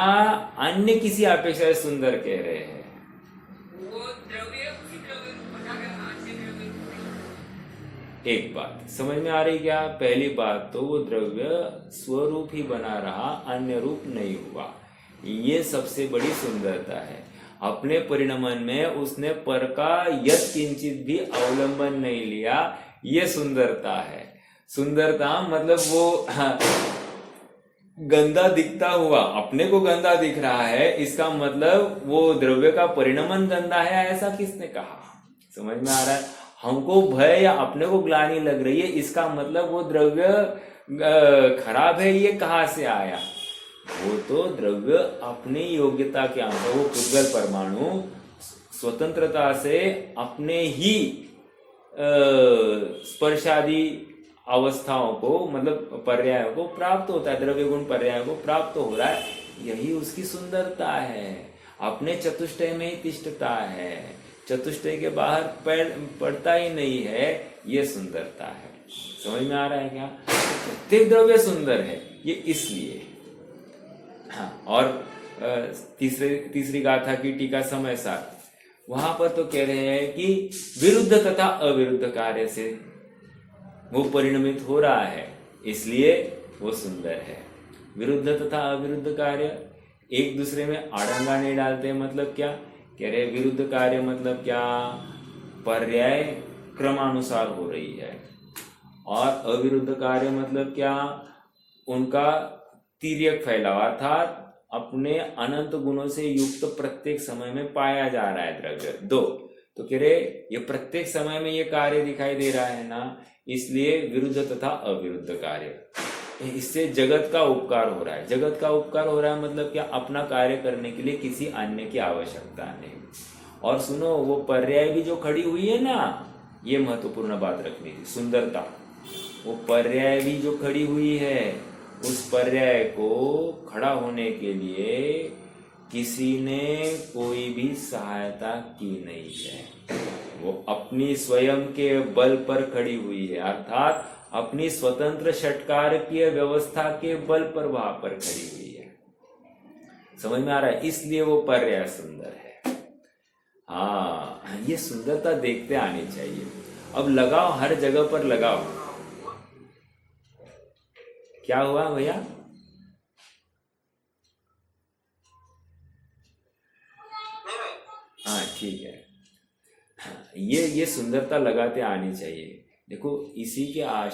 अन्य किसी अपेक्षा से सुंदर कह रहे हैं? वो द्रव्य उसी द्रव्य को बना रहा है, अन्य द्रव्य को नहीं। एक बात समझ में आ रही क्या? पहली बात तो वो द्रव्य स्वरूप ही बना रहा, अन्य रूप नहीं हुआ। ये सबसे बड़ी सुंदरता है। अपने परिणमन में उसने पर का यत् किंचित भी अवलंबन नहीं लिया, ये सुंदरता है। सुंदरता मतलब वो गंदा दिखता हुआ अपने को गंदा दिख रहा है, इसका मतलब वो द्रव्य का परिणमन गंदा है, ऐसा किसने कहा? समझ में आ रहा है? हमको भय या अपने को ग्लानि लग रही है, इसका मतलब वो द्रव्य खराब है, ये कहाँ से आया? वो तो द्रव्य अपनी योग्यता के अनुसार, वो पुद्गल परमाणु स्वतंत्रता से अपने ही स्पर्शादि अवस्थाओं को मतलब पर्यायों को प्राप्त होता है, द्रव्य गुण पर्यायों को प्राप्त हो रहा है, यही उसकी सुंदरता है। अपने चतुष्टय में ही तिष्ठता है, चतुष्टय के बाहर पड़ता ही नहीं है, ये सुंदरता है। समझ में आ रहा है क्या? प्रत्येक द्रव्य सुंदर है ये इसलिए। हाँ, और तीसरी गाथा की टीका समय सार, वहां पर तो कह रहे हैं कि विरुद्ध तथा अविरुद्ध कार्य से वो परिणमित हो रहा है, इसलिए वो सुंदर है। विरुद्ध तथा अविरुद्ध कार्य एक दूसरे में आड़ंगा नहीं डालते, मतलब क्या कह रहे? विरुद्ध कार्य मतलब क्या? पर्याय क्रमानुसार हो रही है, और अविरुद्ध कार्य मतलब क्या? उनका तिर्यक फैलाव, अर्थात अपने अनंत गुणों से युक्त प्रत्येक समय में पाया जा रहा है द्रव्य। दो तो कह रहे ये प्रत्येक समय में ये कार्य दिखाई दे रहा है ना, इसलिए विरुद्ध तथा अविरुद्ध कार्य। इससे जगत का उपकार हो रहा है। जगत का उपकार हो रहा है मतलब क्या? अपना कार्य करने के लिए किसी अन्य की आवश्यकता नहीं। और सुनो, वो पर्याय भी जो खड़ी हुई है ना, ये महत्वपूर्ण बात रखनी थी, सुंदरता। वो पर्याय भी जो खड़ी हुई है, उस पर्याय को खड़ा होने के लिए किसी ने कोई भी सहायता की नहीं है, वो अपनी स्वयं के बल पर खड़ी हुई है, अर्थात अपनी स्वतंत्र षटकारकीय व्यवस्था के बल पर वहां पर खड़ी हुई है। समझ में आ रहा है? इसलिए वो पर्याय सुंदर है। हाँ, ये सुंदरता देखते आनी चाहिए। अब लगाओ, हर जगह पर लगाओ। क्या हुआ भैया? हाँ ठीक है, ये सुंदरता लगाते आनी चाहिए। देखो इसी के आप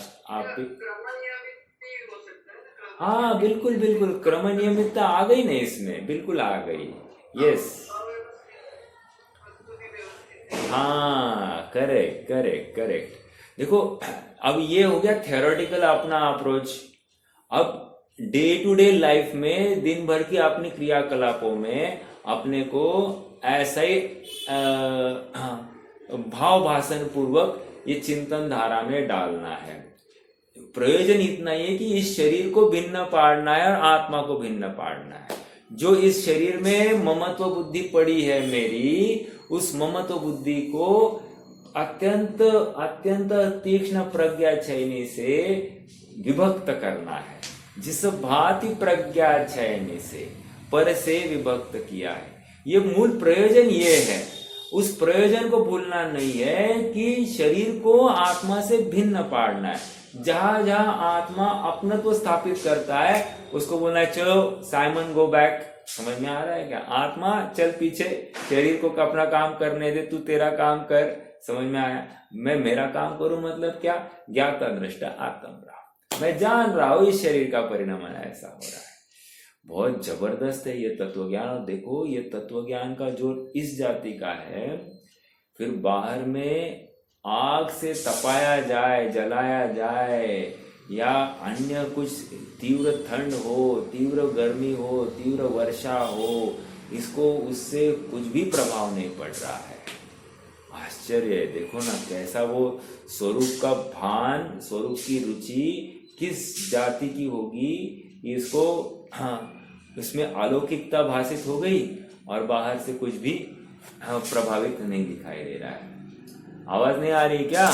हाँ बिल्कुल बिल्कुल, क्रम नियमितता आ गई ना इसमें, बिल्कुल आ गई। यस, हाँ करेक्ट करेक्ट करेक्ट। देखो अब ये हो गया थ्योरेटिकल अपना अप्रोच। अब डे टू डे लाइफ में, दिन भर की अपनी क्रियाकलापों में अपने को ऐसा ही भाव भाषण पूर्वक ये चिंतन धारा में डालना है। प्रयोजन इतना ही है कि इस शरीर को भिन्न पाड़ना है और आत्मा को भिन्न पाड़ना है। जो इस शरीर में ममत्व बुद्धि पड़ी है मेरी, उस ममत्व बुद्धि को अत्यंत अत्यंत तीक्ष्ण प्रज्ञा चयनी से विभक्त करना है। जिस भांति प्रज्ञा चयनी से पर से विभक्त किया है, ये मूल प्रयोजन ये है। उस प्रयोजन को भूलना नहीं है कि शरीर को आत्मा से भिन्न पाड़ना है। जहां जहां आत्मा अपनत्व स्थापित करता है उसको बोलना है चलो साइमन गो बैक। समझ में आ रहा है क्या? आत्मा चल पीछे, शरीर को अपना काम करने दे, तू तेरा काम कर। समझ में आया? मैं मेरा काम करूं मतलब क्या? ज्ञाता दृष्टा आत्म रहा, मैं जान रहा हूं इस शरीर का परिणाम ऐसा हो रहा है। बहुत जबरदस्त है ये तत्व ज्ञान। और देखो ये तत्व ज्ञान का जो इस जाति का है, फिर बाहर में आग से तपाया जाए, जलाया जाए, या अन्य कुछ तीव्र ठंड हो, तीव्र गर्मी हो, तीव्र वर्षा हो, इसको उससे कुछ भी प्रभाव नहीं पड़ रहा है। आश्चर्य है, देखो ना कैसा वो स्वरूप का भान, स्वरूप की रुचि किस जाति की होगी, इसको उसमें अलौकिकता भाषित हो गई और बाहर से कुछ भी प्रभावित नहीं दिखाई दे रहा है। आवाज नहीं आ रही क्या?